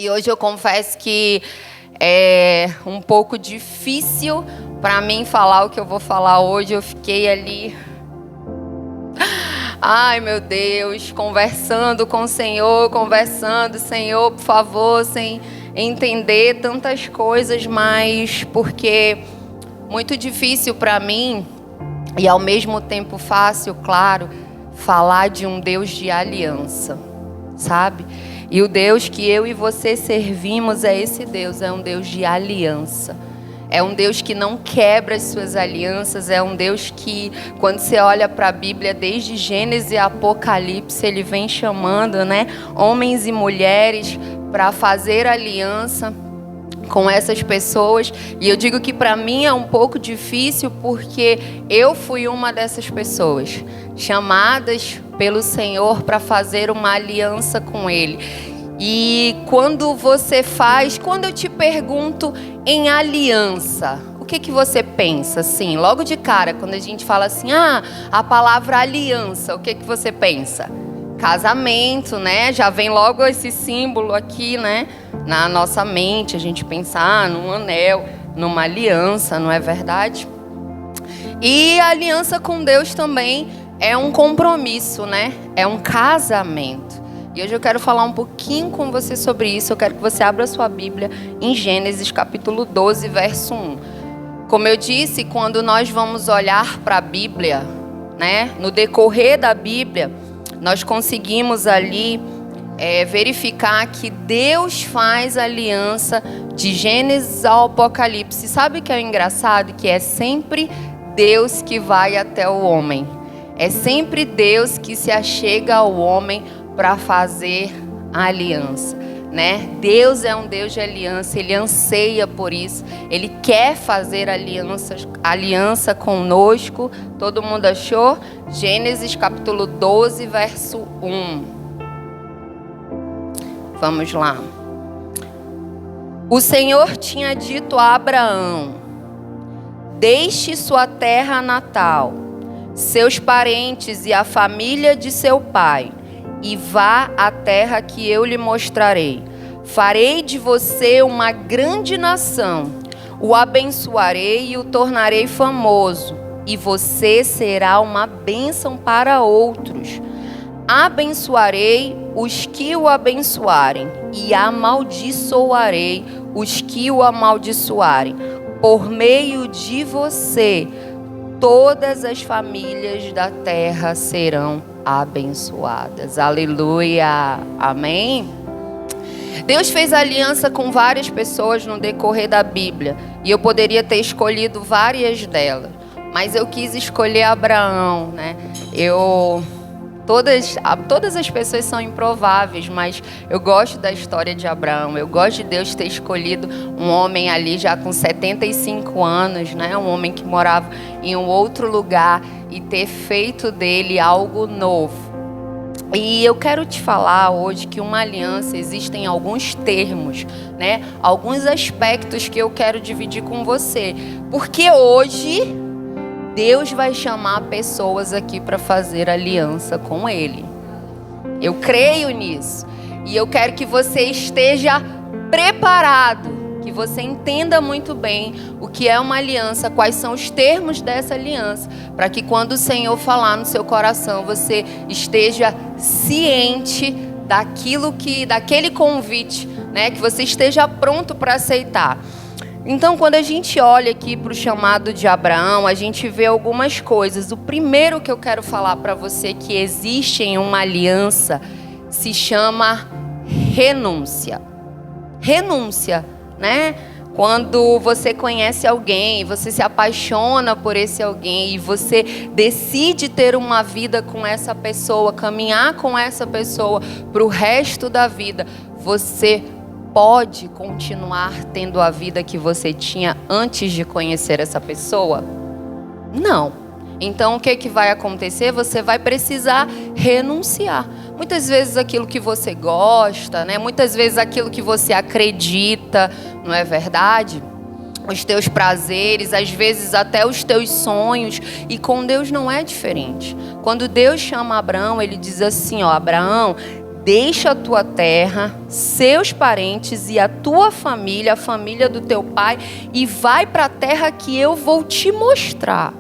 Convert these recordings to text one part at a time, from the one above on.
E hoje eu confesso que é um pouco difícil para mim falar o que eu vou falar hoje. Eu fiquei ali, ai meu Deus, conversando com o Senhor, Senhor, por favor, sem entender tantas coisas, mas porque muito difícil para mim e ao mesmo tempo fácil, claro, falar de um Deus de aliança, sabe? E o Deus que eu e você servimos é esse Deus, é um Deus de aliança. É um Deus que não quebra as suas alianças, é um Deus que, quando você olha para a Bíblia, desde Gênesis e Apocalipse, ele vem chamando, homens e mulheres para fazer aliança com essas pessoas. E eu digo que para mim é um pouco difícil porque eu fui uma dessas pessoas chamadas pelo Senhor para fazer uma aliança com Ele. E quando eu te pergunto em aliança, o que você pensa assim? Logo de cara, quando a gente fala assim, a palavra aliança, o que você pensa? Casamento, Já vem logo esse símbolo aqui, na nossa mente, a gente pensa, num anel, numa aliança, não é verdade? E a aliança com Deus também é um compromisso, É um casamento. E hoje eu quero falar um pouquinho com você sobre isso. Eu quero que você abra a sua Bíblia em Gênesis capítulo 12, verso 1. Como eu disse, quando nós vamos olhar para a Bíblia, no decorrer da Bíblia, nós conseguimos ali verificar que Deus faz aliança de Gênesis ao Apocalipse. Sabe o que é engraçado? Que é sempre Deus que vai até o homem. É sempre Deus que se achega ao homem para fazer a aliança, Deus é um Deus de aliança, Ele anseia por isso, Ele quer fazer aliança conosco. Todo mundo achou? Gênesis capítulo 12, verso 1. Vamos lá. O Senhor tinha dito a Abraão: deixe sua terra natal, seus parentes e a família de seu pai, e vá à terra que eu lhe mostrarei. Farei de você uma grande nação, o abençoarei e o tornarei famoso, e você será uma bênção para outros. Abençoarei os que o abençoarem, e amaldiçoarei os que o amaldiçoarem. Por meio de você, todas as famílias da terra serão abençoadas. Aleluia. Amém? Deus fez aliança com várias pessoas no decorrer da Bíblia. E eu poderia ter escolhido várias delas. Mas eu quis escolher Abraão, Todas as pessoas são improváveis, mas eu gosto da história de Abraão. Eu gosto de Deus ter escolhido um homem ali já com 75 anos, Um homem que morava em um outro lugar e ter feito dele algo novo. E eu quero te falar hoje que uma aliança, existem alguns termos, Alguns aspectos que eu quero dividir com você. Porque hoje Deus vai chamar pessoas aqui para fazer aliança com Ele. Eu creio nisso. E eu quero que você esteja preparado, que você entenda muito bem o que é uma aliança, quais são os termos dessa aliança, para que quando o Senhor falar no seu coração, você esteja ciente daquele convite, que você esteja pronto para aceitar. Então, quando a gente olha aqui para o chamado de Abraão, a gente vê algumas coisas. O primeiro que eu quero falar para você que existe em uma aliança se chama renúncia. Renúncia, Quando você conhece alguém, você se apaixona por esse alguém e você decide ter uma vida com essa pessoa, caminhar com essa pessoa para o resto da vida, você pode continuar tendo a vida que você tinha antes de conhecer essa pessoa? Não. Então o que vai acontecer? Você vai precisar renunciar. Muitas vezes aquilo que você gosta, Muitas vezes aquilo que você acredita, não é verdade? Os teus prazeres, às vezes até os teus sonhos. E com Deus não é diferente. Quando Deus chama Abraão, Ele diz assim, Abraão, deixa a tua terra, seus parentes e a tua família, a família do teu pai, e vai para a terra que eu vou te mostrar.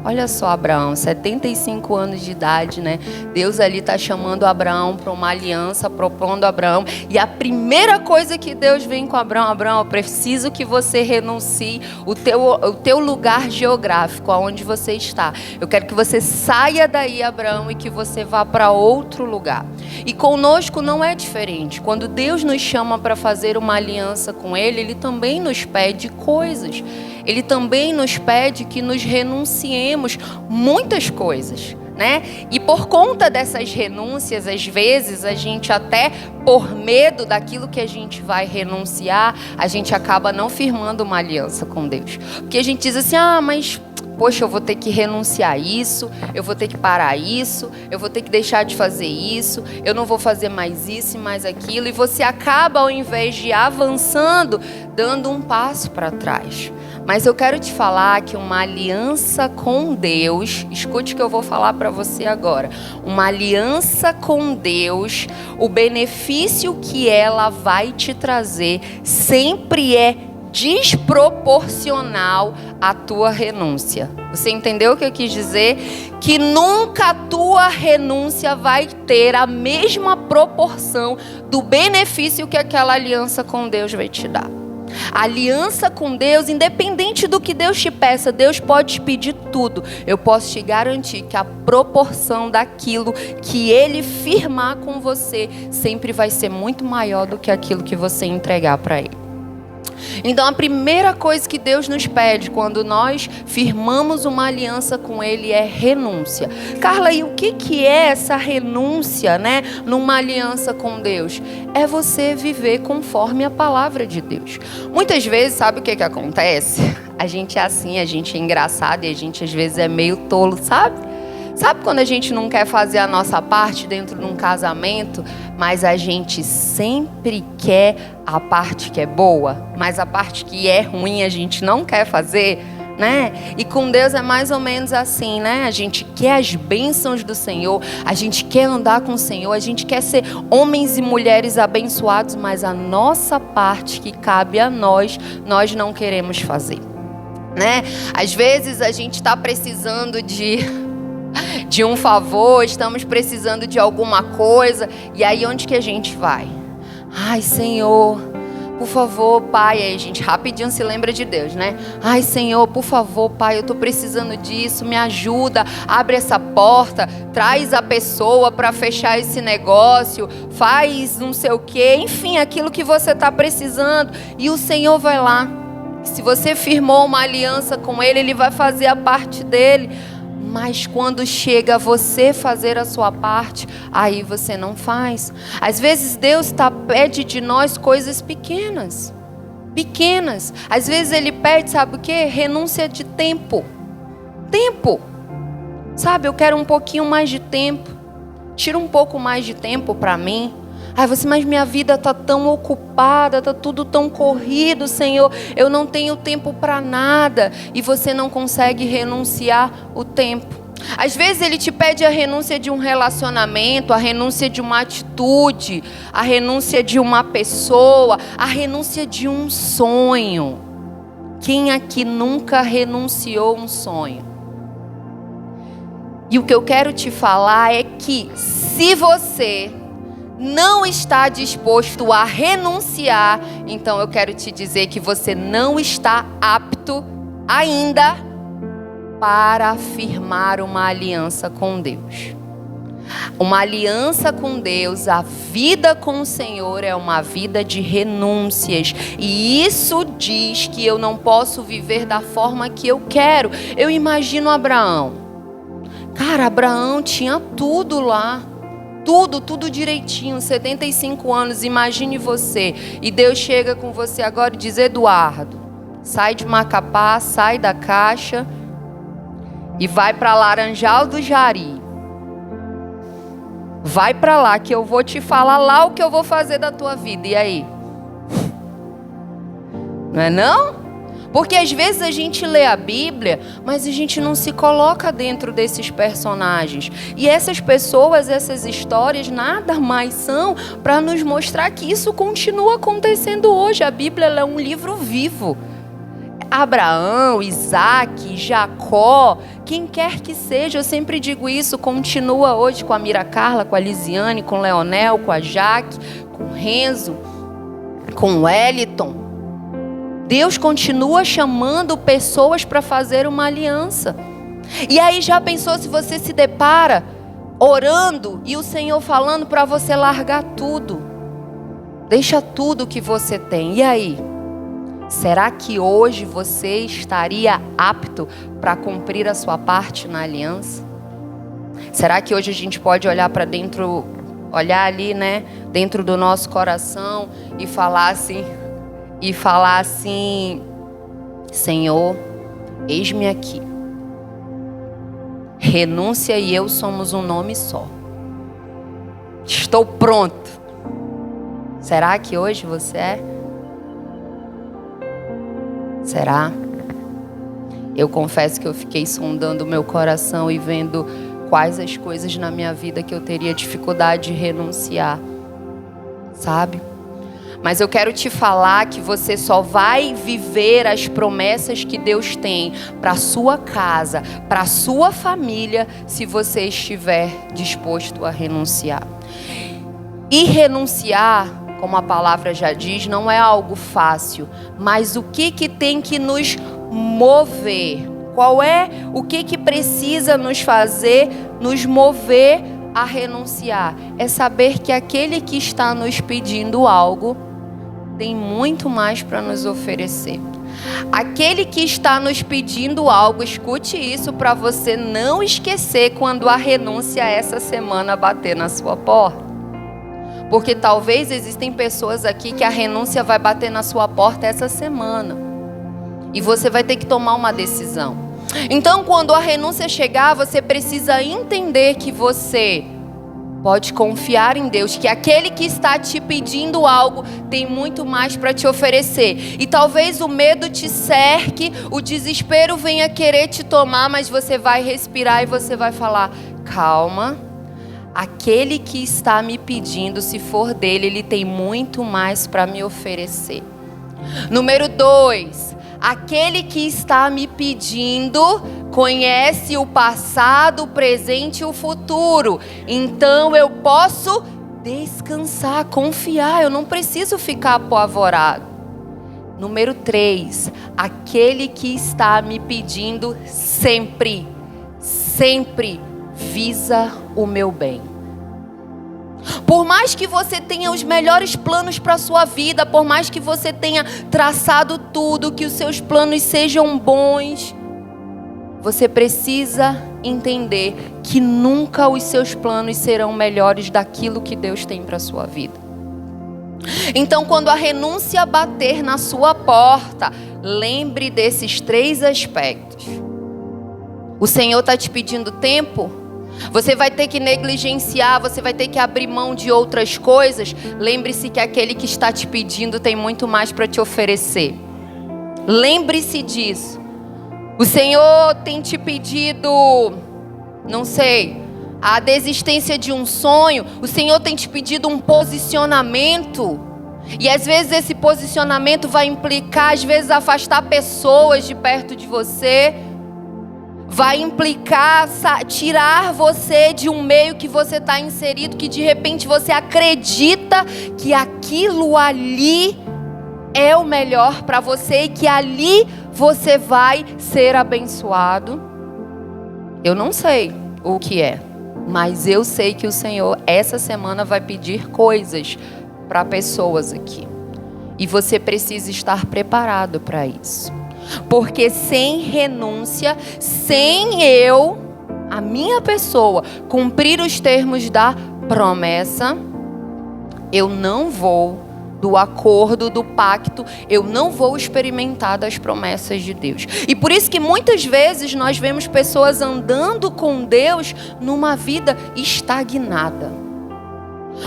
Olha só Abraão, 75 anos de idade, né? Deus ali está chamando Abraão para uma aliança, propondo a Abraão. E a primeira coisa que Deus vem com Abraão: Abraão, eu preciso que você renuncie o teu lugar geográfico, aonde você está. Eu quero que você saia daí, Abraão, e que você vá para outro lugar. E conosco não é diferente. Quando Deus nos chama para fazer uma aliança com Ele, Ele também nos pede coisas. Ele também nos pede que nos renunciemos muitas coisas, né? E por conta dessas renúncias, às vezes, a gente até por medo daquilo que a gente vai renunciar, a gente acaba não firmando uma aliança com Deus. Porque a gente diz assim: mas poxa, eu vou ter que renunciar isso, eu vou ter que parar isso, eu vou ter que deixar de fazer isso, eu não vou fazer mais isso e mais aquilo. E você acaba, ao invés de ir avançando, dando um passo para trás. Mas eu quero te falar que uma aliança com Deus, escute o que eu vou falar para você agora. Uma aliança com Deus, o benefício que ela vai te trazer sempre é desproporcional à tua renúncia. Você entendeu o que eu quis dizer? Que nunca a tua renúncia vai ter a mesma proporção do benefício que aquela aliança com Deus vai te dar. A aliança com Deus, independente do que Deus te peça, Deus pode te pedir tudo. Eu posso te garantir que a proporção daquilo que Ele firmar com você sempre vai ser muito maior do que aquilo que você entregar para Ele. Então a primeira coisa que Deus nos pede quando nós firmamos uma aliança com Ele é renúncia. Carla, e o que é essa renúncia, né, numa aliança com Deus? É você viver conforme a palavra de Deus. Muitas vezes, sabe o que acontece? A gente é assim, a gente é engraçado e a gente às vezes é meio tolo, sabe? Sabe quando a gente não quer fazer a nossa parte dentro de um casamento, mas a gente sempre quer a parte que é boa, mas a parte que é ruim a gente não quer fazer, né? E com Deus é mais ou menos assim, né? A gente quer as bênçãos do Senhor, a gente quer andar com o Senhor, a gente quer ser homens e mulheres abençoados, mas a nossa parte que cabe a nós não queremos fazer, né? Às vezes a gente está precisando de um favor, estamos precisando de alguma coisa, e aí onde que a gente vai? Ai, Senhor, por favor, Pai. Aí a gente rapidinho se lembra de Deus, né? Ai, Senhor, por favor, Pai, eu estou precisando disso, me ajuda, abre essa porta, traz a pessoa para fechar esse negócio, faz não sei o quê, enfim, aquilo que você está precisando, e o Senhor vai lá. Se você firmou uma aliança com Ele, Ele vai fazer a parte dele. Mas quando chega você fazer a sua parte, aí você não faz. Às vezes Deus pede de nós coisas pequenas. Pequenas. Às vezes Ele pede, sabe o quê? Renúncia de tempo. Tempo. Sabe, eu quero um pouquinho mais de tempo. Tira um pouco mais de tempo para mim. Mas minha vida está tão ocupada, está tudo tão corrido, Senhor, eu não tenho tempo para nada. E você não consegue renunciar o tempo. Às vezes Ele te pede a renúncia de um relacionamento, a renúncia de uma atitude, a renúncia de uma pessoa, a renúncia de um sonho. Quem aqui nunca renunciou a um sonho? E o que eu quero te falar é que se você não está disposto a renunciar, então eu quero te dizer que você não está apto ainda para firmar uma aliança com Deus. Uma aliança com Deus, a vida com o Senhor é uma vida de renúncias. E isso diz que eu não posso viver da forma que eu quero. Eu imagino Abraão. Cara, Abraão tinha tudo lá. Tudo direitinho, 75 anos, imagine você. E Deus chega com você agora e diz: Eduardo, sai de Macapá, sai da Caixa e vai para Laranjal do Jari. Vai para lá que eu vou te falar lá o que eu vou fazer da tua vida. E aí? Não é não? Porque às vezes a gente lê a Bíblia, mas a gente não se coloca dentro desses personagens. E essas pessoas, essas histórias, nada mais são para nos mostrar que isso continua acontecendo hoje. A Bíblia ela é um livro vivo. Abraão, Isaac, Jacó, quem quer que seja, eu sempre digo isso, continua hoje com a Mira Carla, com a Lisiane, com o Leonel, com a Jaque, com o Renzo, com o Wellington. Deus continua chamando pessoas para fazer uma aliança. E aí já pensou se você se depara orando e o Senhor falando para você largar tudo? Deixa tudo que você tem. E aí? Será que hoje você estaria apto para cumprir a sua parte na aliança? Será que hoje a gente pode olhar para dentro, olhar ali, né, dentro do nosso coração e falar assim, Senhor, eis-me aqui. Renúncia e eu somos um nome só. Estou pronto. Será que hoje você é? Será? Eu confesso que eu fiquei sondando o meu coração e vendo quais as coisas na minha vida que eu teria dificuldade de renunciar, sabe? Mas eu quero te falar que você só vai viver as promessas que Deus tem para a sua casa, para a sua família, se você estiver disposto a renunciar. E renunciar, como a palavra já diz, não é algo fácil. Mas o que tem que nos mover? O que precisa nos fazer, nos mover a renunciar? É saber que aquele que está nos pedindo algo tem muito mais para nos oferecer. Aquele que está nos pedindo algo, escute isso para você não esquecer quando a renúncia essa semana bater na sua porta. Porque talvez existem pessoas aqui que a renúncia vai bater na sua porta essa semana. E você vai ter que tomar uma decisão. Então, quando a renúncia chegar, você precisa entender que você pode confiar em Deus, que aquele que está te pedindo algo tem muito mais para te oferecer. E talvez o medo te cerque, o desespero venha querer te tomar, mas você vai respirar e você vai falar, calma. Aquele que está me pedindo, se for dele, ele tem muito mais para me oferecer. Número 2, aquele que está me pedindo conhece o passado, o presente e o futuro. Então eu posso descansar, confiar, eu não preciso ficar apavorado. Número 3, aquele que está me pedindo sempre visa o meu bem. Por mais que você tenha os melhores planos para a sua vida, por mais que você tenha traçado tudo, que os seus planos sejam bons, você precisa entender que nunca os seus planos serão melhores daquilo que Deus tem para a sua vida. Então, quando a renúncia bater na sua porta, lembre desses 3 aspectos. O Senhor está te pedindo tempo? Você vai ter que negligenciar, você vai ter que abrir mão de outras coisas. Lembre-se que aquele que está te pedindo tem muito mais para te oferecer. Lembre-se disso. O Senhor tem te pedido, não sei, a desistência de um sonho. O Senhor tem te pedido um posicionamento. E às vezes esse posicionamento vai implicar, às vezes, afastar pessoas de perto de você. Vai implicar tirar você de um meio que você está inserido, que de repente você acredita que aquilo ali é o melhor para você e que ali você vai ser abençoado. Eu não sei o que é, mas eu sei que o Senhor essa semana vai pedir coisas para pessoas aqui. E você precisa estar preparado para isso. Porque sem renúncia, sem a minha pessoa, cumprir os termos da promessa, eu não vou, do acordo, do pacto, eu não vou experimentar das promessas de Deus. E por isso que muitas vezes nós vemos pessoas andando com Deus numa vida estagnada.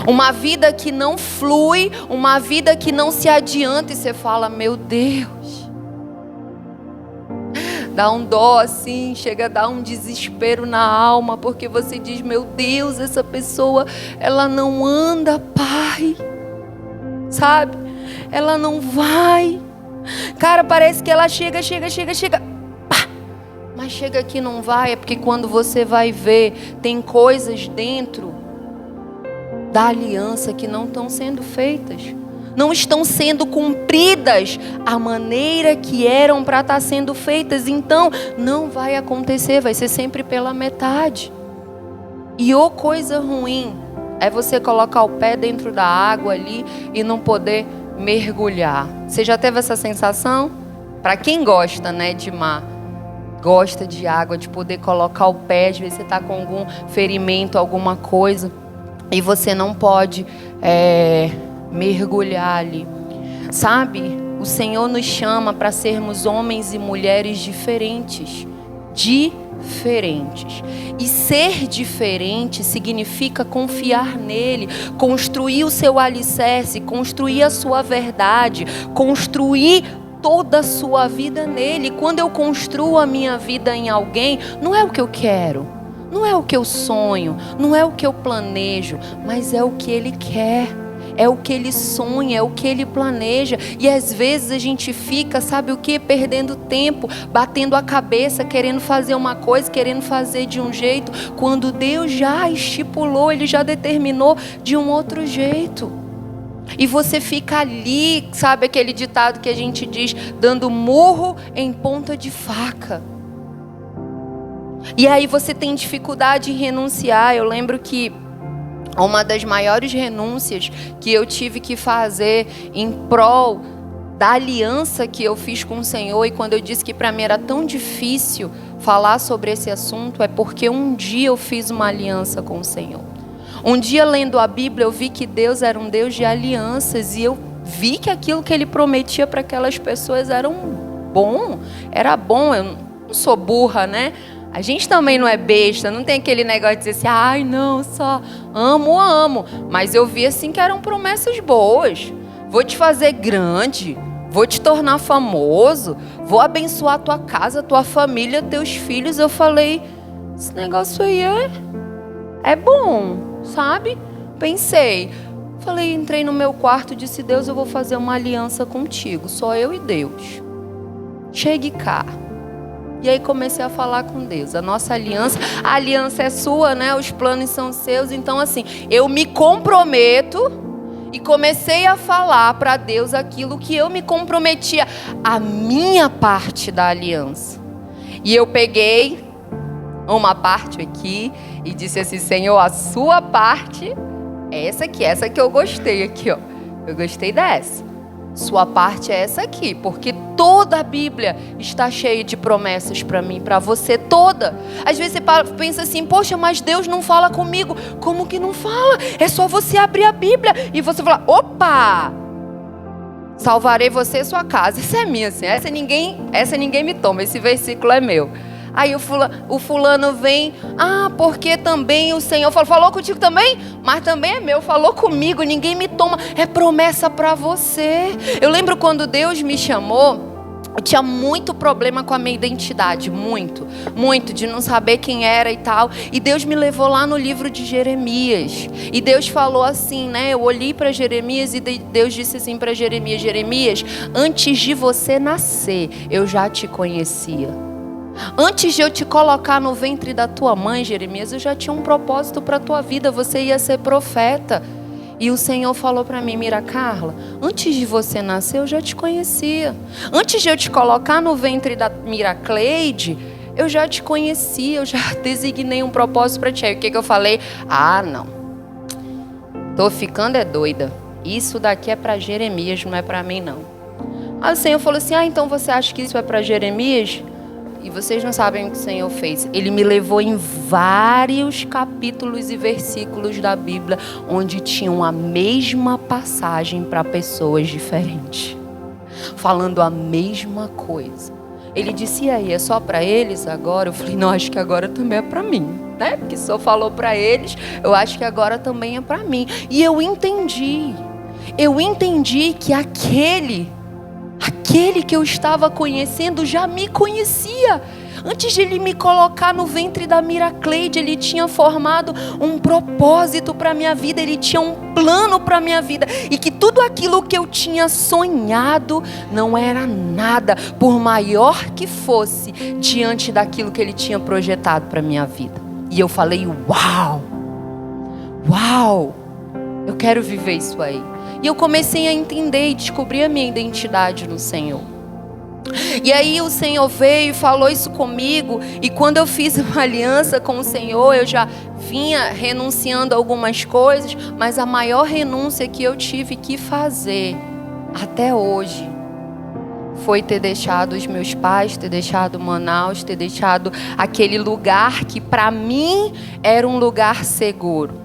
Uma vida que não flui, uma vida que não se adianta e você fala, meu Deus. dá um dó assim, chega a dar um desespero na alma, porque você diz, meu Deus, essa pessoa, ela não anda, Pai, sabe? Ela não vai. Cara, parece que ela chega, pá, mas chega aqui e não vai, é porque quando você vai ver, tem coisas dentro da aliança que não estão sendo feitas. Não estão sendo cumpridas a maneira que eram para estar sendo feitas. Então, não vai acontecer, vai ser sempre pela metade. E coisa ruim é você colocar o pé dentro da água ali e não poder mergulhar. Você já teve essa sensação? Para quem gosta, né, de mar, gosta de água, de poder colocar o pé, às vezes você está com algum ferimento, alguma coisa, e você não pode mergulhar ali. Sabe, o Senhor nos chama para sermos homens e mulheres diferentes. E ser diferente significa confiar nele, construir o seu alicerce, construir a sua verdade, construir toda a sua vida nele. Quando eu construo a minha vida em alguém, não é o que eu quero, não é o que eu sonho, não é o que eu planejo, mas é o que ele quer. É o que ele sonha, é o que ele planeja. E às vezes a gente fica, sabe o que? Perdendo tempo, batendo a cabeça, querendo fazer uma coisa, querendo fazer de um jeito, quando Deus já estipulou, ele já determinou de um outro jeito. E você fica ali, sabe aquele ditado que a gente diz, dando murro em ponta de faca. E aí você tem dificuldade em renunciar. Eu lembro que uma das maiores renúncias que eu tive que fazer em prol da aliança que eu fiz com o Senhor, e quando eu disse que para mim era tão difícil falar sobre esse assunto, é porque um dia eu fiz uma aliança com o Senhor. Um dia, lendo a Bíblia, eu vi que Deus era um Deus de alianças, e eu vi que aquilo que ele prometia para aquelas pessoas era bom. Eu não sou burra, né? A gente também não é besta, não tem aquele negócio de dizer assim, ai não, só amo. Mas eu vi assim que eram promessas boas. Vou te fazer grande, vou te tornar famoso, vou abençoar a tua casa, a tua família, teus filhos. Eu falei, esse negócio aí é bom, sabe? Pensei. Falei, entrei no meu quarto e disse, Deus, eu vou fazer uma aliança contigo, só eu e Deus. Chegue cá. E aí comecei a falar com Deus. A nossa aliança, a aliança é sua, né? Os planos são seus. Então assim, eu me comprometo e comecei a falar para Deus aquilo que eu me comprometia, a minha parte da aliança. E eu peguei uma parte aqui e disse assim, Senhor, a sua parte é essa que eu gostei aqui, ó. Eu gostei dessa. Sua parte é essa aqui, porque toda a Bíblia está cheia de promessas para mim, para você, toda. Às vezes você pensa assim, poxa, mas Deus não fala comigo. Como que não fala? É só você abrir a Bíblia e você falar, opa, salvarei você e sua casa. Essa é minha, assim, essa ninguém me toma, esse versículo é meu. Aí o fulano vem, porque também o Senhor falou contigo também? Mas também é meu, falou comigo, ninguém me toma, é promessa para você. Eu lembro quando Deus me chamou, eu tinha muito problema com a minha identidade, muito, de não saber quem era e tal. E Deus me levou lá no livro de Jeremias. E Deus falou assim, né? Eu olhei para Jeremias e Deus disse assim para Jeremias, Jeremias, antes de você nascer, eu já te conhecia. Antes de eu te colocar no ventre da tua mãe, Jeremias, eu já tinha um propósito para a tua vida, você ia ser profeta. E o Senhor falou para mim, Mira Carla, antes de você nascer eu já te conhecia. Antes de eu te colocar no ventre da Mira Cleide, eu já te conhecia, eu já designei um propósito para ti. Aí o que eu falei? Não, tô ficando doida. Isso daqui é para Jeremias, não é para mim não. Aí o Senhor falou assim, então você acha que isso é para Jeremias? E vocês não sabem o que o Senhor fez. Ele me levou em vários capítulos e versículos da Bíblia, onde tinham a mesma passagem para pessoas diferentes, falando a mesma coisa. Ele disse, e aí, é só para eles agora? Eu falei, não, acho que agora também é para mim, né? Porque o Senhor falou para eles, eu acho que agora também é para mim. E eu entendi que aquele aquele que eu estava conhecendo já me conhecia. Antes de ele me colocar no ventre da Miracleide, ele tinha formado um propósito para a minha vida, ele tinha um plano para a minha vida. E que tudo aquilo que eu tinha sonhado não era nada, por maior que fosse, diante daquilo que ele tinha projetado para a minha vida. E eu falei, uau, eu quero viver isso aí. E eu comecei a entender e descobrir a minha identidade no Senhor. E aí o Senhor veio e falou isso comigo. E quando eu fiz uma aliança com o Senhor, eu já vinha renunciando a algumas coisas. Mas a maior renúncia que eu tive que fazer até hoje foi ter deixado os meus pais, ter deixado Manaus, ter deixado aquele lugar que para mim era um lugar seguro.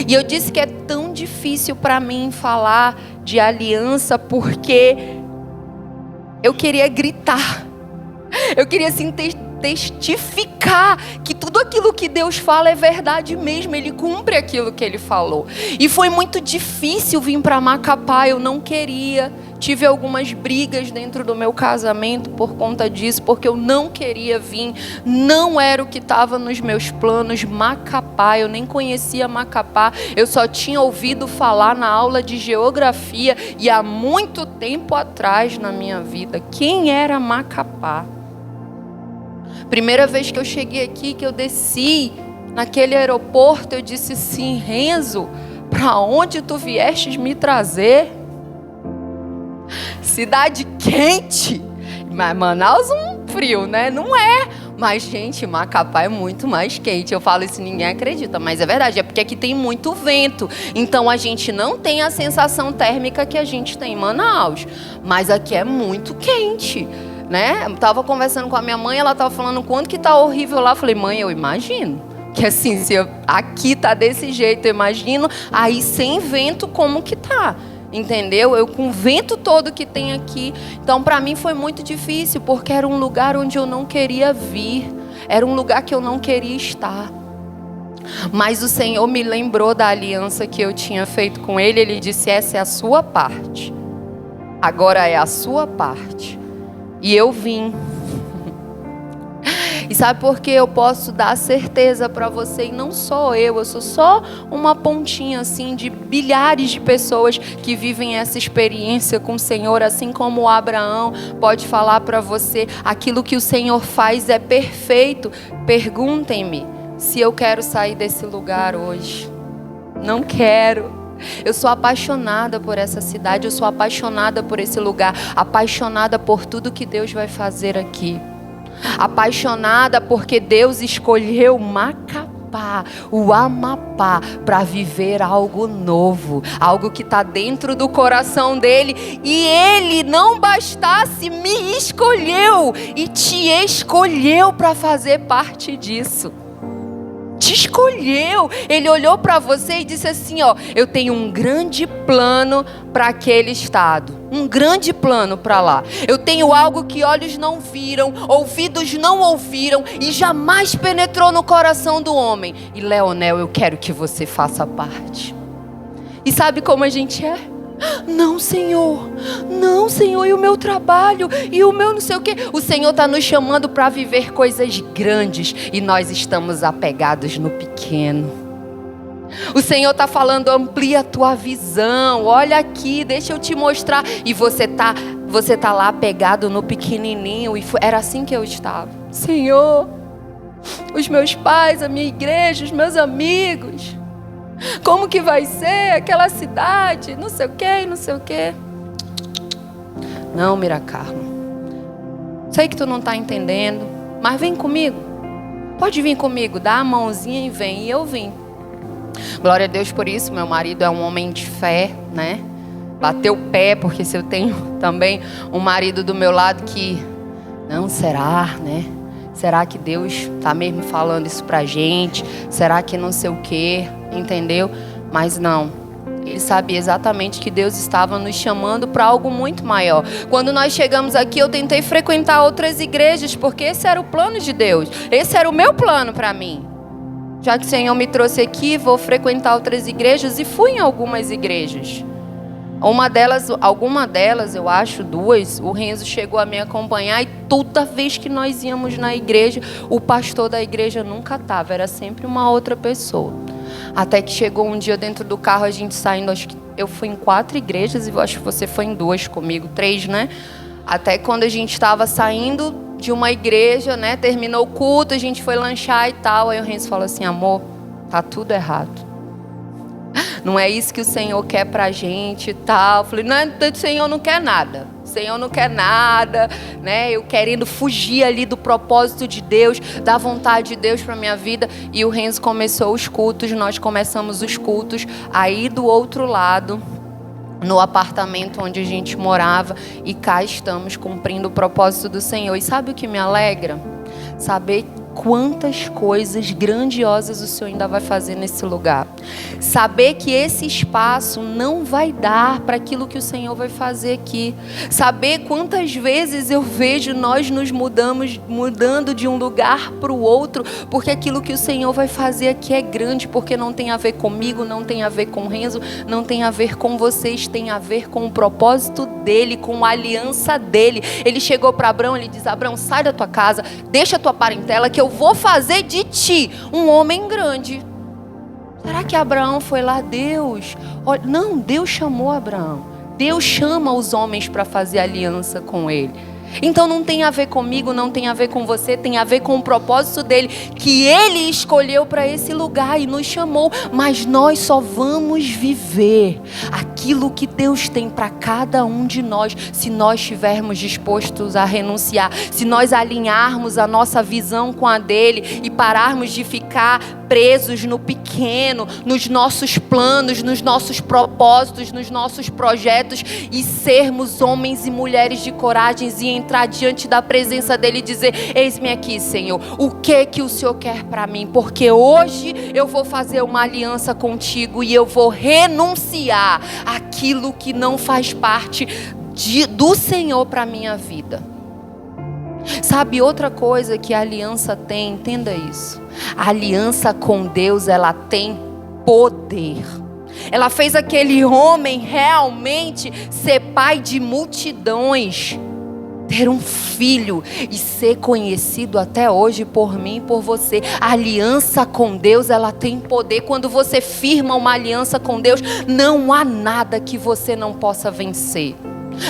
E eu disse que é tão difícil para mim falar de aliança porque eu queria gritar, eu queria assim testificar que tudo aquilo que Deus fala é verdade mesmo, Ele cumpre aquilo que Ele falou. E foi muito difícil vir para Macapá, eu não queria. Tive algumas brigas dentro do meu casamento por conta disso, porque eu não queria vir, não era o que estava nos meus planos. Macapá, eu nem conhecia Macapá, eu só tinha ouvido falar na aula de geografia e há muito tempo atrás na minha vida. Quem era Macapá? Primeira vez que eu cheguei aqui, que eu desci naquele aeroporto, eu disse assim, Renzo, para onde tu viestes me trazer? Cidade quente, mas Manaus um frio, né? Não é, mas gente, Macapá é muito mais quente. Eu falo isso, ninguém acredita, mas é verdade, é porque aqui tem muito vento, então a gente não tem a sensação térmica que a gente tem em Manaus, mas aqui é muito quente, né? Eu tava conversando com a minha mãe, ela tava falando quanto que tá horrível lá. Eu falei, mãe, eu imagino que assim, se aqui tá desse jeito, eu imagino aí sem vento como que tá. Entendeu? Eu com o vento todo que tem aqui. Então para mim foi muito difícil, porque era um lugar onde eu não queria vir. Era um lugar que eu não queria estar. Mas o Senhor me lembrou da aliança que eu tinha feito com Ele. Ele disse, essa é a sua parte. Agora é a sua parte. E eu vim. E sabe por que eu posso dar certeza para você? E não sou eu sou só uma pontinha assim de bilhares de pessoas que vivem essa experiência com o Senhor, assim como o Abraão pode falar para você, aquilo que o Senhor faz é perfeito. Perguntem-me se eu quero sair desse lugar hoje. Não quero. Eu sou apaixonada por essa cidade, eu sou apaixonada por esse lugar, apaixonada por tudo que Deus vai fazer aqui. Apaixonada porque Deus escolheu Macapá, o Amapá, para viver algo novo, algo que está dentro do coração dele. E ele não bastasse, me escolheu e te escolheu para fazer parte disso. Te escolheu. Ele olhou para você e disse assim, ó, eu tenho um grande plano para aquele estado, um grande plano para lá. Eu tenho algo que olhos não viram, ouvidos não ouviram e jamais penetrou no coração do homem. E Leonel, eu quero que você faça parte. E sabe como a gente é? Não, Senhor, e o meu trabalho, e o meu não sei o quê. O Senhor está nos chamando para viver coisas grandes e nós estamos apegados no pequeno. O Senhor está falando, amplia a tua visão, olha aqui, deixa eu te mostrar. E você tá lá apegado no pequenininho. E era assim que eu estava. Senhor, os meus pais, a minha igreja, os meus amigos, como que vai ser aquela cidade, não sei o quê, não sei o quê. Não, Miracarmo, sei que tu não está entendendo, mas vem comigo. Pode vir comigo, dá a mãozinha e vem. E eu vim. Glória a Deus por isso. Meu marido é um homem de fé, né? Bateu o pé, porque se eu tenho também um marido do meu lado que, não, será, né? Será que Deus está mesmo falando isso pra gente? Será que não sei o quê? Entendeu? Mas não. Ele sabia exatamente que Deus estava nos chamando para algo muito maior. Quando nós chegamos aqui, eu tentei frequentar outras igrejas, porque esse era o plano de Deus. Esse era o meu plano para mim. Já que o Senhor me trouxe aqui, vou frequentar outras igrejas, e fui em algumas igrejas. Alguma delas, eu acho, duas, o Renzo chegou a me acompanhar e toda vez que nós íamos na igreja, o pastor da igreja nunca estava, era sempre uma outra pessoa. Até que chegou um dia dentro do carro, a gente saindo, acho que eu fui em 4 igrejas e eu acho que você foi em 2 comigo, 3, né? Até quando a gente estava saindo de uma igreja, né? Terminou o culto, a gente foi lanchar e tal, aí o Renzo falou assim: amor, tá tudo errado. Não é isso que o Senhor quer pra gente e tal. Eu falei: não, o Senhor não quer nada. O Senhor não quer nada, né? Eu querendo fugir ali do propósito de Deus, da vontade de Deus pra minha vida. E o Renzo começou os cultos, nós começamos os cultos. Aí do outro lado, no apartamento onde a gente morava, e cá estamos cumprindo o propósito do Senhor. E sabe o que me alegra? Saber quantas coisas grandiosas o Senhor ainda vai fazer nesse lugar. Saber que esse espaço não vai dar para aquilo que o Senhor vai fazer aqui. Saber quantas vezes eu vejo nós nos mudando de um lugar para o outro, porque aquilo que o Senhor vai fazer aqui é grande, porque não tem a ver comigo, não tem a ver com o Renzo, não tem a ver com vocês, tem a ver com o propósito dele, com a aliança dele. Ele chegou para Abraão, ele diz: Abraão, sai da tua casa, deixa a tua parentela, que eu vou fazer de ti um homem grande. Será que Abraão foi lá? Deus? Não, Deus chamou Abraão. Deus chama os homens para fazer aliança com ele. Então não tem a ver comigo, não tem a ver com você, tem a ver com o propósito dele, que ele escolheu para esse lugar e nos chamou. Mas nós só vamos viver aquilo que Deus tem para cada um de nós se nós estivermos dispostos a renunciar, se nós alinharmos a nossa visão com a dele e pararmos de ficar presos no pequeno, nos nossos planos, nos nossos propósitos, nos nossos projetos, e sermos homens e mulheres de coragem e entrar diante da presença dele e dizer: eis-me aqui, Senhor, o que o Senhor quer para mim? Porque hoje eu vou fazer uma aliança contigo e eu vou renunciar aquilo que não faz parte do Senhor para a minha vida. Sabe, outra coisa que a aliança tem, entenda isso: a aliança com Deus, ela tem poder. Ela fez aquele homem realmente ser pai de multidões, ter um filho e ser conhecido até hoje por mim e por você. A aliança com Deus, ela tem poder. Quando você firma uma aliança com Deus, não há nada que você não possa vencer.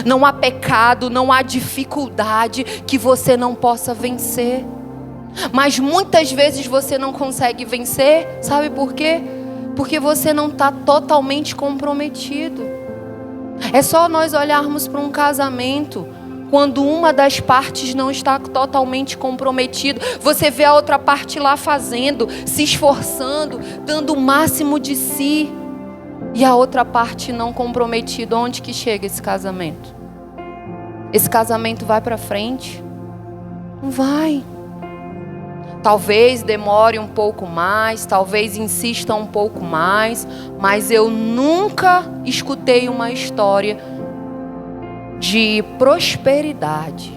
Não há pecado, não há dificuldade que você não possa vencer. Mas muitas vezes você não consegue vencer, sabe por quê? Porque você não está totalmente comprometido. É só nós olharmos para um casamento. Quando uma das partes não está totalmente comprometida, você vê a outra parte lá fazendo, se esforçando, dando o máximo de si, e a outra parte não comprometida. Onde que chega esse casamento? Esse casamento vai para frente? Não vai. Talvez demore um pouco mais, talvez insista um pouco mais, mas eu nunca escutei uma história de prosperidade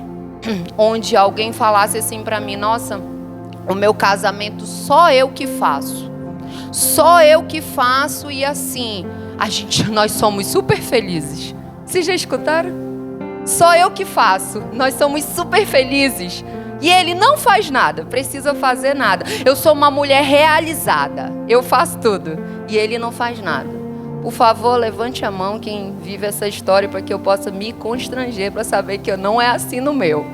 onde alguém falasse assim para mim: nossa, o meu casamento só eu que faço. Só eu que faço, e assim, nós somos super felizes. Vocês já escutaram? Só eu que faço, nós somos super felizes. E ele não faz nada, precisa fazer nada. Eu sou uma mulher realizada, eu faço tudo, e ele não faz nada. Por favor, levante a mão quem vive essa história, para que eu possa me constranger, para saber que eu não é assim no meu.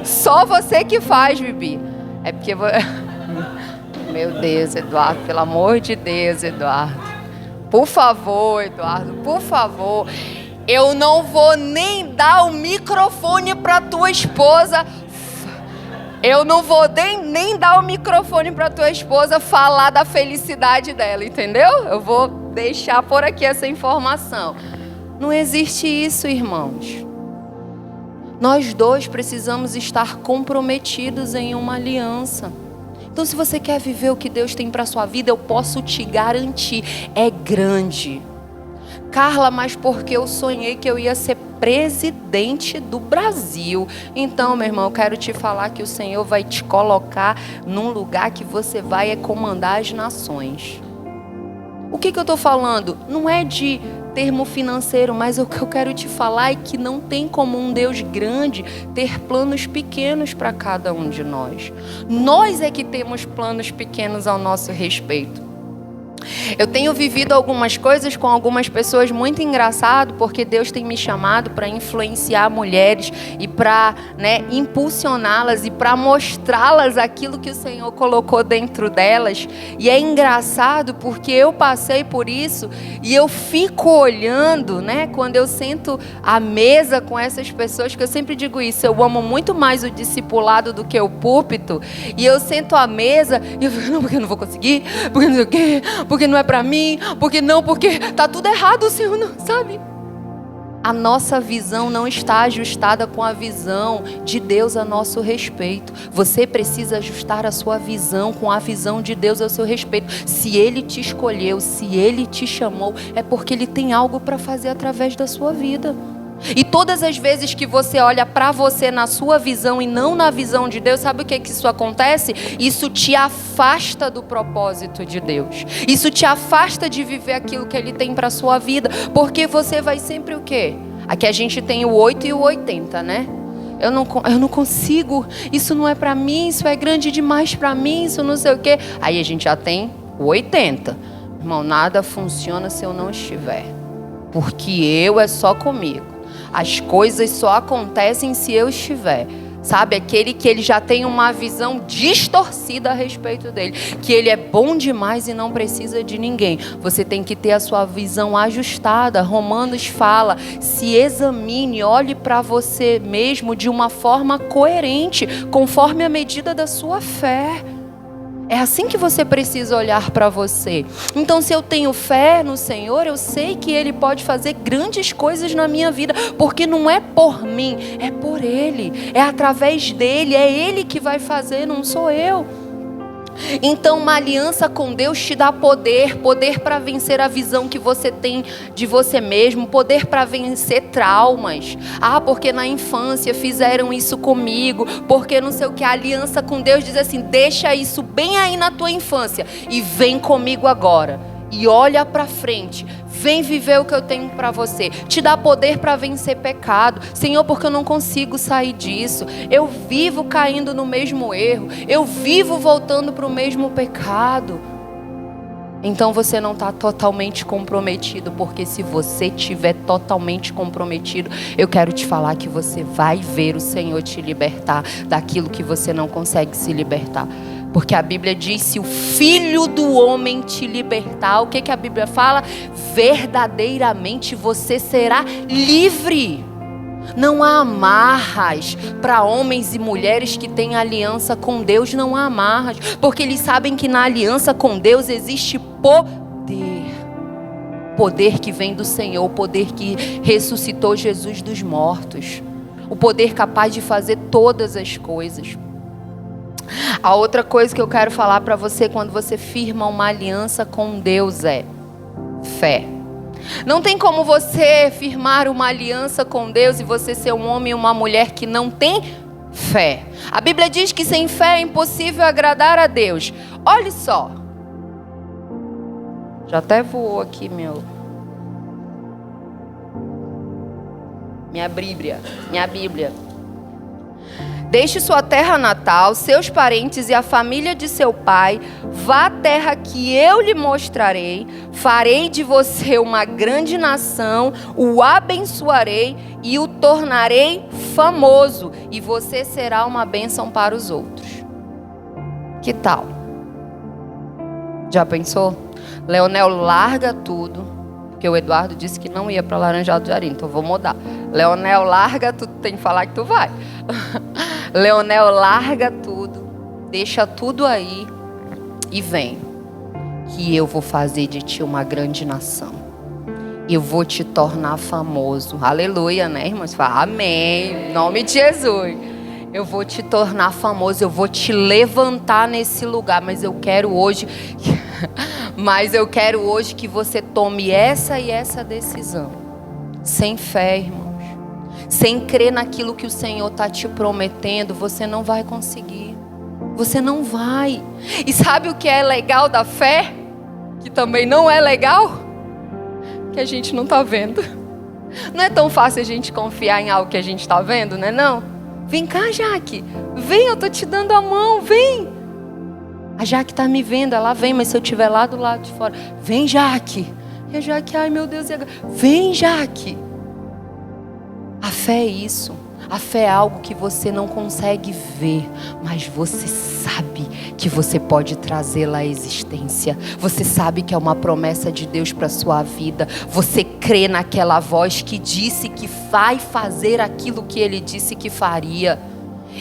Só você que faz, Bibi. É porque... Meu Deus, Eduardo, pelo amor de Deus, Eduardo. Por favor, Eduardo, por favor. Eu não vou nem dar o microfone para tua esposa. Eu não vou nem dar o microfone para tua esposa falar da felicidade dela, entendeu? Eu vou deixar por aqui essa informação. Não existe isso, irmãos. Nós dois precisamos estar comprometidos em uma aliança. Então, se você quer viver o que Deus tem para sua vida, eu posso te garantir, é grande. Carla, mas porque eu sonhei que eu ia ser presidente do Brasil. Então, meu irmão, eu quero te falar que o Senhor vai te colocar num lugar que você vai comandar as nações. O que eu estou falando? Não é de termo financeiro, mas o que eu quero te falar é que não tem como um Deus grande ter planos pequenos para cada um de nós. Nós é que temos planos pequenos ao nosso respeito. Eu tenho vivido algumas coisas com algumas pessoas muito engraçado, porque Deus tem me chamado para influenciar mulheres e para, impulsioná-las e para mostrá-las aquilo que o Senhor colocou dentro delas. E é engraçado porque eu passei por isso e eu fico olhando, quando eu sento à mesa com essas pessoas, que eu sempre digo isso, eu amo muito mais o discipulado do que o púlpito, e eu sento à mesa e eu fico, não, porque eu não vou conseguir, porque não sei o quê, porque não é para mim, porque tá tudo errado, o Senhor não sabe. A nossa visão não está ajustada com a visão de Deus a nosso respeito. Você precisa ajustar a sua visão com a visão de Deus a seu respeito. Se Ele te escolheu, se Ele te chamou, é porque Ele tem algo para fazer através da sua vida. E todas as vezes que você olha para você na sua visão e não na visão de Deus, sabe o que isso acontece? Isso te afasta do propósito de Deus. Isso te afasta de viver aquilo que Ele tem para a sua vida. Porque você vai sempre o quê? Aqui a gente tem o 8 e o 80, Eu não consigo, isso não é para mim, isso é grande demais para mim, isso não sei o quê. Aí a gente já tem o 80. Irmão, nada funciona se eu não estiver. Porque é só comigo. As coisas só acontecem se eu estiver. Sabe, aquele que ele já tem uma visão distorcida a respeito dele, que ele é bom demais e não precisa de ninguém. Você tem que ter a sua visão ajustada. Romanos fala, se examine, olhe para você mesmo de uma forma coerente, conforme a medida da sua fé. É assim que você precisa olhar para você. Então, se eu tenho fé no Senhor, eu sei que Ele pode fazer grandes coisas na minha vida, porque não é por mim, é por Ele, é através dEle, é Ele que vai fazer, não sou eu. Então, uma aliança com Deus te dá poder para vencer a visão que você tem de você mesmo, poder para vencer traumas. Porque na infância fizeram isso comigo, porque não sei o que. A aliança com Deus diz assim, deixa isso bem aí na tua infância e vem comigo agora. E olha para frente, vem viver o que eu tenho para você. Te dá poder para vencer pecado. Senhor, porque eu não consigo sair disso. Eu vivo caindo no mesmo erro. Eu vivo voltando para o mesmo pecado. Então você não está totalmente comprometido. Porque se você estiver totalmente comprometido, eu quero te falar que você vai ver o Senhor te libertar daquilo que você não consegue se libertar. Porque a Bíblia diz, se o Filho do Homem te libertar, o que a Bíblia fala? Verdadeiramente você será livre. Não há amarras para homens e mulheres que têm aliança com Deus, não há amarras. Porque eles sabem que na aliança com Deus existe poder. Poder que vem do Senhor, o poder que ressuscitou Jesus dos mortos. O poder capaz de fazer todas as coisas. A outra coisa que eu quero falar para você quando você firma uma aliança com Deus é fé. Não tem como você firmar uma aliança com Deus e você ser um homem e uma mulher que não tem fé. A Bíblia diz que sem fé é impossível agradar a Deus. Olha só. Já até voou aqui minha Bíblia. Deixe sua terra natal, seus parentes e a família de seu pai. Vá à terra que eu lhe mostrarei. Farei de você uma grande nação. O abençoarei e o tornarei famoso. E você será uma bênção para os outros. Que tal? Já pensou? Leonel larga tudo. Porque o Eduardo disse que não ia para Laranjal do Jari. Então eu vou mudar. Leonel larga tudo. Tem que falar que tu vai. Leonel larga tudo, deixa tudo aí e vem, que eu vou fazer de ti uma grande nação. Eu vou te tornar famoso. Aleluia, irmãos? Fala amém, em nome de Jesus. Eu vou te tornar famoso, eu vou te levantar nesse lugar, mas eu quero hoje que você tome essa e essa decisão. Sem fé, irmão. Sem crer naquilo que o Senhor está te prometendo, você não vai conseguir. Você não vai. E sabe o que é legal da fé? que também não é legal, que a gente não está vendo. Não é tão fácil a gente confiar em algo que a gente está vendo, né? Não. Vem cá, Jaque. Vem, eu tô te dando a mão, vem. A Jaque está me vendo, ela vem, mas se eu estiver lá do lado de fora, vem, Jaque. E a Jaque, ai meu Deus, vem, Jaque. A fé é isso. A fé é algo que você não consegue ver, mas você sabe que você pode trazê-la à existência. Você sabe que é uma promessa de Deus para a sua vida. Você crê naquela voz que disse que vai fazer aquilo que Ele disse que faria.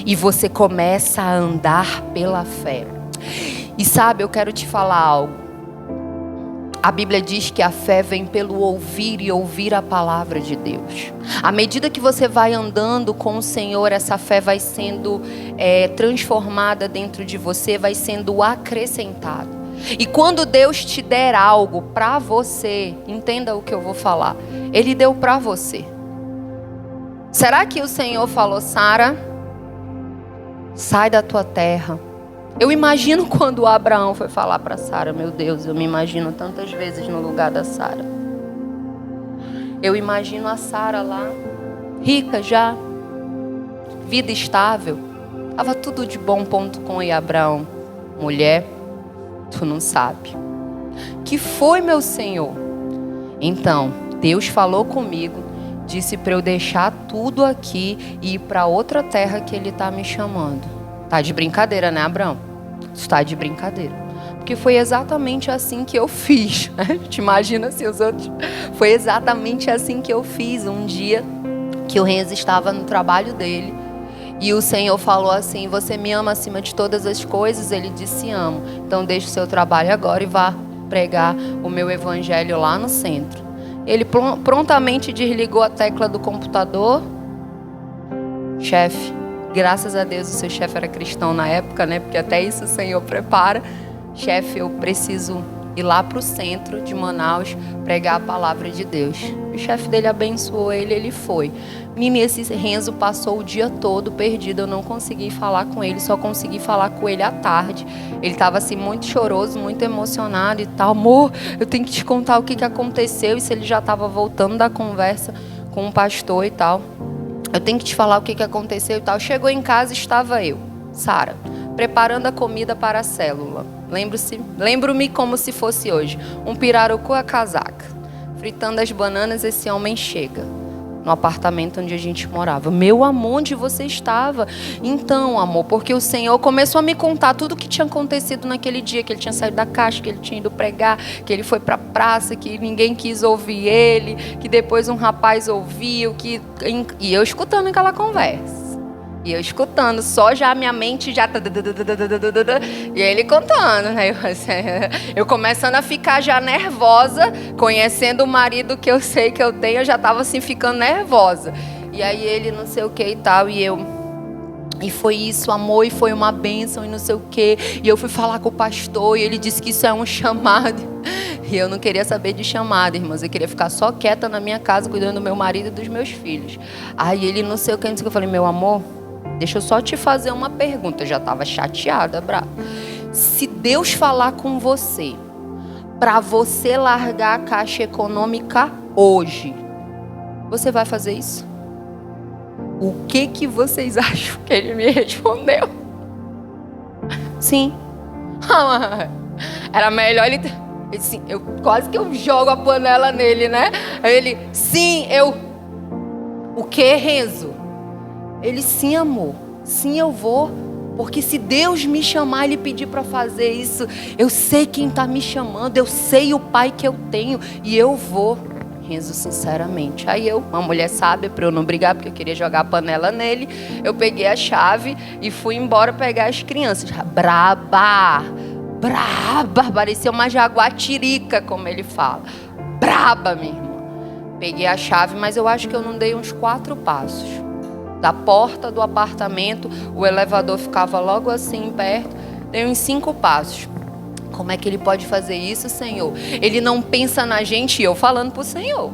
E você começa a andar pela fé. E sabe, eu quero te falar algo. A Bíblia diz que a fé vem pelo ouvir e ouvir a palavra de Deus. À medida que você vai andando com o Senhor, essa fé vai sendo transformada dentro de você, vai sendo acrescentada. E quando Deus te der algo para você, entenda o que eu vou falar, Ele deu para você. Será que o Senhor falou, Sara, sai da tua terra? Eu imagino quando Abraão foi falar para Sara, meu Deus, eu me imagino tantas vezes no lugar da Sara. Eu imagino a Sara lá, rica já, vida estável, estava tudo de bom ponto com Abraão. Mulher, tu não sabe. Que foi, meu Senhor? Então, Deus falou comigo, disse para eu deixar tudo aqui e ir para outra terra que Ele está me chamando. Tá de brincadeira, né, Abraão? Está de brincadeira. Porque foi exatamente assim que eu fiz. Te imagina se os outros... Foi exatamente assim que eu fiz. Um dia que o Renzo estava no trabalho dele. E o Senhor falou assim, você me ama acima de todas as coisas? Ele disse, amo. Então deixe o seu trabalho agora e vá pregar o meu evangelho lá no centro. Ele prontamente desligou a tecla do computador. Chefe, graças a Deus o seu chefe era cristão na época, né? Porque até isso o Senhor prepara. Chefe, eu preciso ir lá para o centro de Manaus pregar a palavra de Deus. O chefe dele abençoou ele, ele foi. Menina, esse Renzo passou o dia todo perdido, eu não consegui falar com ele, só consegui falar com ele à tarde. Ele estava assim muito choroso, muito emocionado e tal. Amor, eu tenho que te contar o que aconteceu. Isso ele já estava voltando da conversa com o pastor e tal. Eu tenho que te falar o que aconteceu e tal. Chegou em casa, estava eu, Sara, preparando a comida para a célula. Lembro-me como se fosse hoje. Um pirarucu à casaca. Fritando as bananas, esse homem chega no apartamento onde a gente morava. Meu amor, onde você estava? Então, amor, porque o Senhor começou a me contar tudo o que tinha acontecido naquele dia, que ele tinha saído da caixa, que ele tinha ido pregar, que ele foi para a praça, que ninguém quis ouvir ele, que depois um rapaz ouviu, e eu escutando aquela conversa. E eu escutando, só já a minha mente já... E ele contando, né? Eu começando a ficar já nervosa, conhecendo o marido que eu sei que eu tenho, eu já estava assim ficando nervosa. E aí ele não sei o que e tal, e foi isso, amor, e foi uma bênção e não sei o que. E eu fui falar com o pastor e ele disse que isso é um chamado. E eu não queria saber de chamada, irmãos. Eu queria ficar só quieta na minha casa, cuidando do meu marido e dos meus filhos. Aí ele não sei o que, eu falei, meu amor, deixa eu só te fazer uma pergunta. Eu já estava chateada, brava. Se Deus falar com você, para você largar a Caixa Econômica hoje, você vai fazer isso? O que vocês acham que ele me respondeu? Sim. Era melhor ele... Assim, quase que eu jogo a panela nele, né? Aí ele, sim, O que, Renzo? Ele, sim, amor, sim, eu vou, porque se Deus me chamar, Ele pedir para fazer isso, eu sei quem está me chamando, eu sei o pai que eu tenho, e eu vou. Renzo, sinceramente. Aí uma mulher sábia, para eu não brigar, porque eu queria jogar a panela nele, eu peguei a chave e fui embora pegar as crianças. Braba, parecia uma jaguatirica, como ele fala. Braba, minha irmã. Peguei a chave, mas eu acho que eu não dei uns 4 passos. Da porta do apartamento, o elevador ficava logo assim perto, dei uns 5 passos. Como é que ele pode fazer isso, Senhor? Ele não pensa na gente, e eu falando pro Senhor.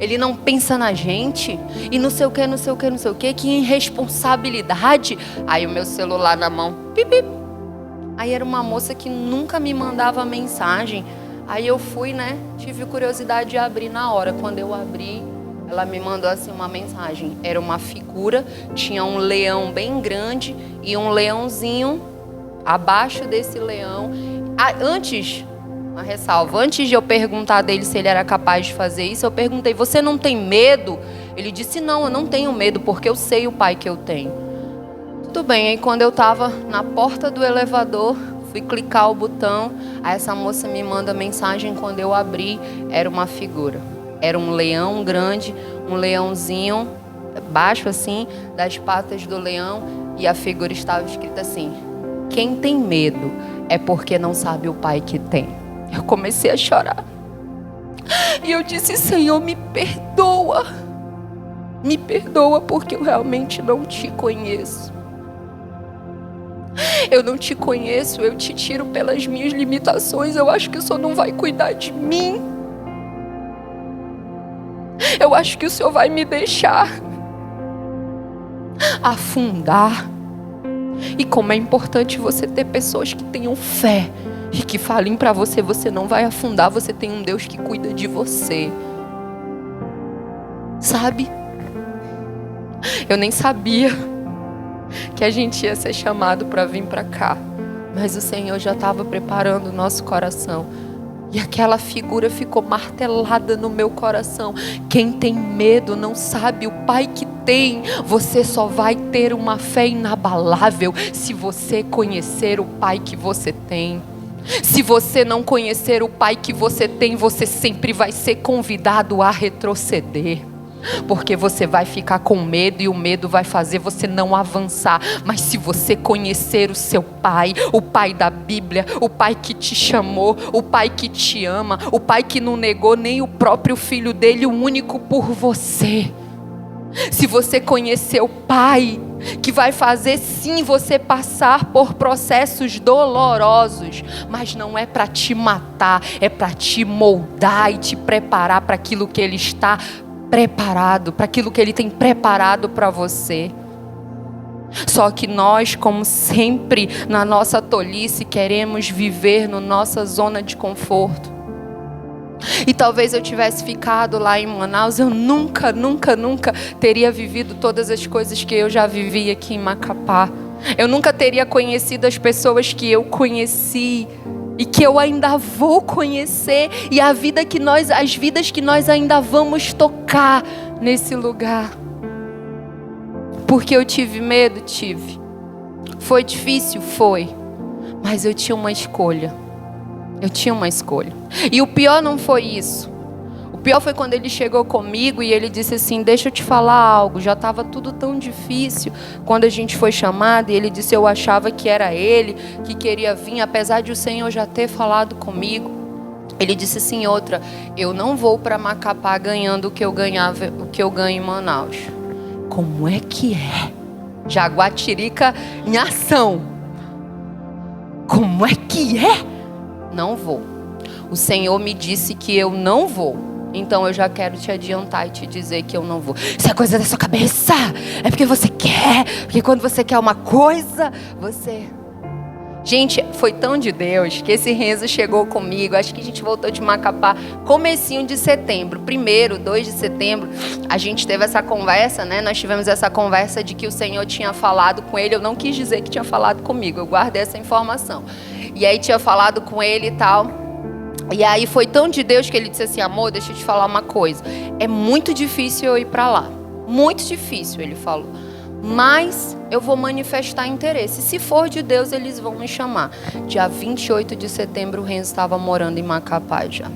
Ele não pensa na gente, e não sei o que, que irresponsabilidade. Aí o meu celular na mão, pip, pip. Aí era uma moça que nunca me mandava mensagem. Aí eu fui, né? Tive curiosidade de abrir na hora. Quando eu abri, ela me mandou assim uma mensagem. Era uma figura, tinha um leão bem grande e um leãozinho abaixo desse leão. Antes, uma ressalva, antes de eu perguntar dele se ele era capaz de fazer isso, eu perguntei: você não tem medo? Ele disse: não, eu não tenho medo, porque eu sei o pai que eu tenho. Tudo bem, aí quando eu estava na porta do elevador, fui clicar o botão, aí essa moça me manda mensagem. Quando eu abri, era uma figura. Era um leão grande, um leãozinho, baixo assim, das patas do leão, e a figura estava escrita assim: quem tem medo é porque não sabe o pai que tem. Eu comecei a chorar. E eu disse: Senhor, me perdoa. Me perdoa porque eu realmente não te conheço. Eu não te conheço, eu te tiro pelas minhas limitações. Eu acho que o Senhor não vai cuidar de mim. Eu acho que o Senhor vai me deixar afundar. E como é importante você ter pessoas que tenham fé e que falem para você: você não vai afundar, você tem um Deus que cuida de você. Sabe? Eu nem sabia que a gente ia ser chamado para vir para cá, mas o Senhor já estava preparando o nosso coração. E aquela figura ficou martelada no meu coração: quem tem medo não sabe o pai que tem. Você só vai ter uma fé inabalável se você conhecer o pai que você tem. Se você não conhecer o pai que você tem, você sempre vai ser convidado a retroceder. Porque você vai ficar com medo e o medo vai fazer você não avançar. Mas se você conhecer o seu pai, o pai da Bíblia, o pai que te chamou, o pai que te ama, o pai que não negou nem o próprio filho dele, o único por você. Se você conhecer o pai que vai fazer sim você passar por processos dolorosos, mas não é para te matar, é para te moldar e te preparar para aquilo que ele está preparado, para aquilo que ele tem preparado para você. Só que nós, como sempre, na nossa tolice, queremos viver na nossa zona de conforto. E talvez eu tivesse ficado lá em Manaus, eu nunca teria vivido todas as coisas que eu já vivi aqui em Macapá. Eu nunca teria conhecido as pessoas que eu conheci e que eu ainda vou conhecer, e as vidas que nós ainda vamos tocar nesse lugar. Porque eu tive medo? Tive. Foi difícil? Foi. Mas eu tinha uma escolha. E o pior não foi isso. O pior foi quando ele chegou comigo e ele disse assim: deixa eu te falar algo. Já estava tudo tão difícil quando a gente foi chamado. E ele disse: eu achava que era ele que queria vir, apesar de o Senhor já ter falado comigo. Ele disse assim: outra, eu não vou para Macapá ganhando o que eu ganho em Manaus. Como é que é? Jaguatirica em ação. Como é que é? Não vou. O Senhor me disse que eu não vou. Então eu já quero te adiantar e te dizer que eu não vou. Isso é coisa da sua cabeça. É porque você quer. Porque quando você quer uma coisa, você... Gente, foi tão de Deus que esse Renzo chegou comigo. Acho que a gente voltou de Macapá comecinho de setembro. 1º, 2 de setembro, a gente teve essa conversa, né? Nós tivemos essa conversa de que o Senhor tinha falado com ele. Eu não quis dizer que tinha falado comigo. Eu guardei essa informação. E aí tinha falado com ele e tal. E aí foi tão de Deus que ele disse assim: amor, deixa eu te falar uma coisa. É muito difícil eu ir para lá. Muito difícil, ele falou. Mas eu vou manifestar interesse. Se for de Deus, eles vão me chamar. Dia 28 de setembro, o Renzo estava morando em Macapá já.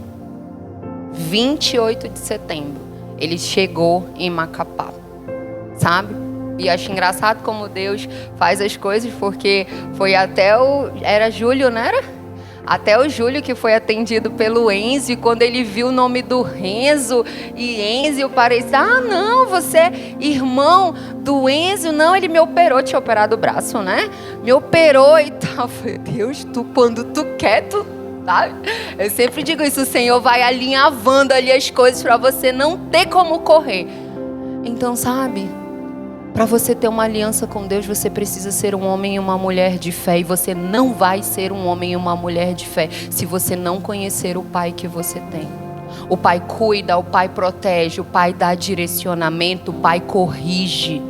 28 de setembro, ele chegou em Macapá. Sabe? E acho engraçado como Deus faz as coisas, porque foi até era Júlio, não era? Até o Júlio que foi atendido pelo Enzo, e quando ele viu o nome do Renzo, e Enzo parece: ah, não, você é irmão do Enzo? Não, ele me operou, tinha operado o braço, né? Me operou e tal. Eu falei: Deus, quando tu quer, tu... Sabe? Eu sempre digo isso: o Senhor vai alinhavando ali as coisas para você não ter como correr. Então, sabe, Para você ter uma aliança com Deus, você precisa ser um homem e uma mulher de fé. E você não vai ser um homem e uma mulher de fé se você não conhecer o Pai que você tem. O Pai cuida, o Pai protege, o Pai dá direcionamento, o Pai corrige.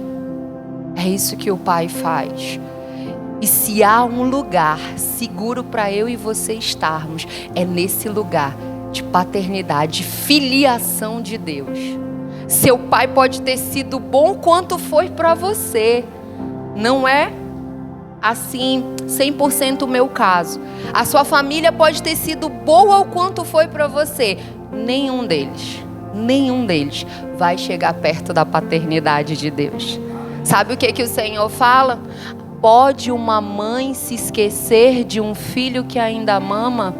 É isso que o Pai faz. E se há um lugar seguro para eu e você estarmos, é nesse lugar de paternidade, de filiação de Deus. Seu pai pode ter sido bom quanto foi para você. Não é assim 100% o meu caso. A sua família pode ter sido boa o quanto foi para você. Nenhum deles vai chegar perto da paternidade de Deus. Sabe o que o Senhor fala? Pode uma mãe se esquecer de um filho que ainda mama?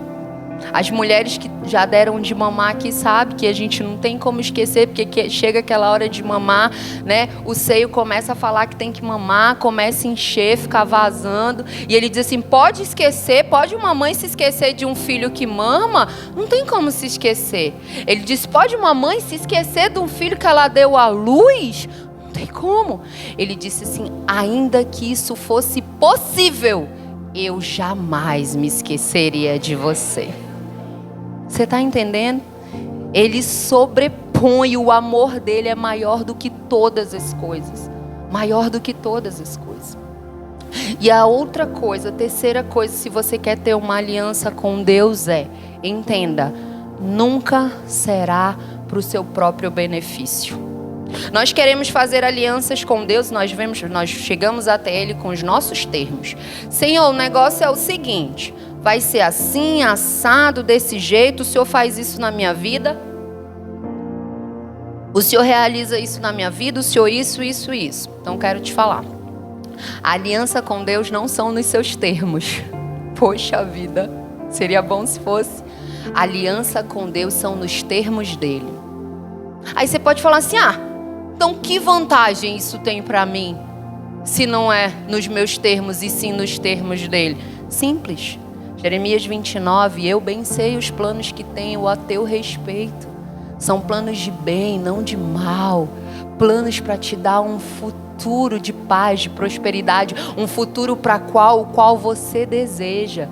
As mulheres que já deram de mamar aqui sabem que a gente não tem como esquecer, porque chega aquela hora de mamar, né? O seio começa a falar que tem que mamar, começa a encher, ficar vazando. E ele diz assim, pode esquecer, pode uma mãe se esquecer de um filho que mama? Não tem como se esquecer. Ele diz, pode uma mãe se esquecer de um filho que ela deu à luz? Não tem como. Ele disse assim, ainda que isso fosse possível, eu jamais me esqueceria de você. Você está entendendo? Ele sobrepõe, o amor dele é maior do que todas as coisas. Maior do que todas as coisas. E a outra coisa, a terceira coisa, se você quer ter uma aliança com Deus entenda, nunca será para o seu próprio benefício. Nós queremos fazer alianças com Deus, nós chegamos até Ele com os nossos termos. Senhor, o negócio é o seguinte, vai ser assim, assado, desse jeito, o Senhor faz isso na minha vida, o Senhor realiza isso na minha vida, o Senhor isso. Então quero te falar, a aliança com Deus não são nos seus termos. Poxa vida, seria bom se fosse. A aliança com Deus são nos termos dele. Aí você pode falar assim, então que vantagem isso tem para mim, se não é nos meus termos e sim nos termos dele? Simples. Jeremias 29, eu bem sei os planos que tenho a teu respeito. São planos de bem, não de mal. Planos para te dar um futuro de paz, de prosperidade. Um futuro para o qual você deseja.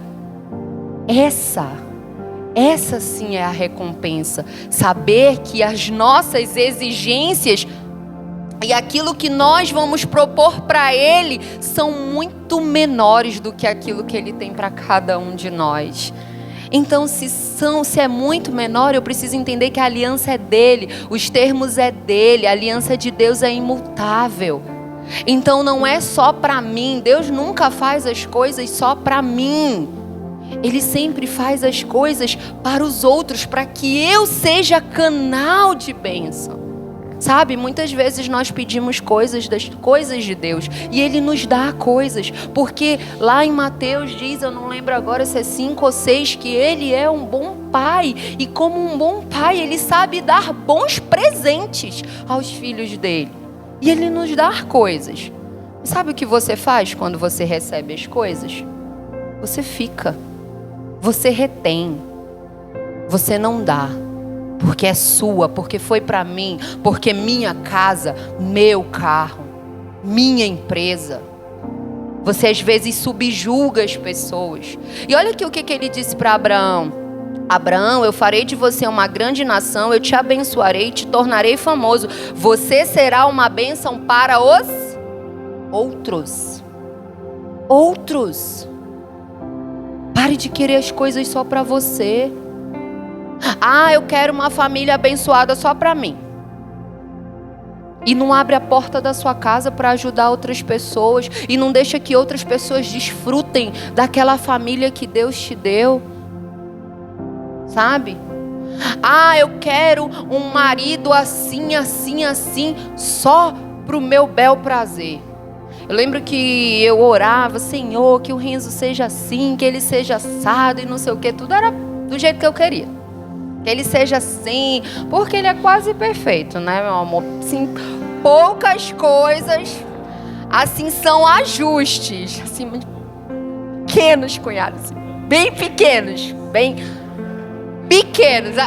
Essa sim é a recompensa. Saber que as nossas exigências e aquilo que nós vamos propor para Ele são muito menores do que aquilo que Ele tem para cada um de nós. Então, se é muito menor, eu preciso entender que a aliança é dele, os termos é dele, a aliança de Deus é imutável. Então, não é só para mim. Deus nunca faz as coisas só para mim. Ele sempre faz as coisas para os outros, para que eu seja canal de bênção. Sabe, muitas vezes nós pedimos coisas das coisas de Deus e Ele nos dá coisas, porque lá em Mateus diz, eu não lembro agora se é 5 ou 6, que Ele é um bom pai e como um bom pai Ele sabe dar bons presentes aos filhos dele e Ele nos dá coisas. Sabe o que você faz quando você recebe as coisas? Você fica, você retém, você não dá. Porque é sua, porque foi para mim, porque minha casa, meu carro, minha empresa. Você às vezes subjuga as pessoas. E olha aqui o que ele disse para Abraão. Abraão, eu farei de você uma grande nação, eu te abençoarei e te tornarei famoso. Você será uma bênção para os outros. Outros. Pare de querer as coisas só para você. Eu quero uma família abençoada só para mim. E não abre a porta da sua casa para ajudar outras pessoas. E não deixa que outras pessoas desfrutem daquela família que Deus te deu. Sabe? Eu quero um marido assim, assim, assim, só para o meu bel prazer. Eu lembro que eu orava, Senhor, que o Renzo seja assim, que ele seja assado e não sei o que. Tudo era do jeito que eu queria. Que ele seja assim, porque ele é quase perfeito, né, meu amor? Assim, poucas coisas, assim, são ajustes, assim, pequenos, cunhado, assim, bem pequenos.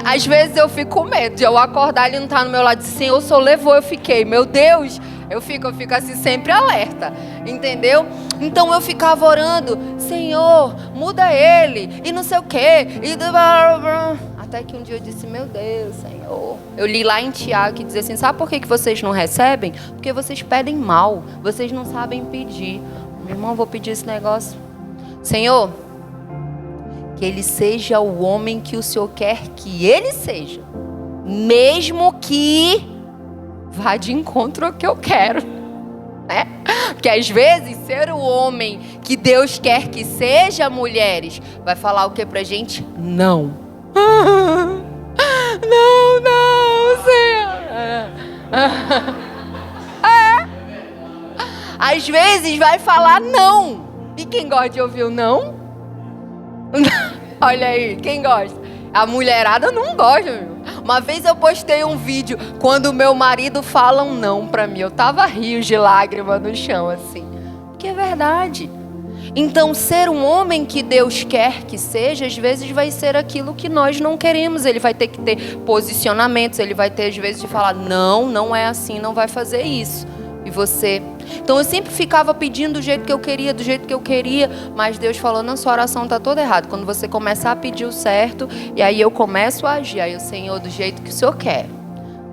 Às vezes eu fico com medo de eu acordar e ele não estar no meu lado. Senhor, o Senhor levou, eu fiquei, meu Deus, Eu fico assim sempre alerta, entendeu? Então eu ficava orando, Senhor, muda ele, e não sei o quê, até que um dia eu disse, meu Deus, Senhor. Eu li lá em Tiago que dizia assim, sabe por que vocês não recebem? Porque vocês pedem mal, vocês não sabem pedir. Meu irmão, vou pedir esse negócio. Senhor, que ele seja o homem que o Senhor quer que ele seja, mesmo que vá de encontro ao que eu quero, né? Porque às vezes ser o homem que Deus quer que seja, mulheres, vai falar o que pra gente? Não. Não, Senhor. Às vezes vai falar não. E quem gosta de ouvir o não? Olha aí, quem gosta? A mulherada não gosta, meu. Uma vez eu postei um vídeo quando o meu marido fala um não pra mim. Eu tava rios de lágrima no chão, assim. Porque é verdade. Então, ser um homem que Deus quer que seja, às vezes vai ser aquilo que nós não queremos. Ele vai ter que ter posicionamentos, ele vai ter, às vezes, de falar, não, não é assim, não vai fazer isso. E você... Então, eu sempre ficava pedindo do jeito que eu queria, mas Deus falou, não, sua oração está toda errada. Quando você começar a pedir o certo, e aí eu começo a agir. Aí o Senhor, do jeito que o Senhor quer.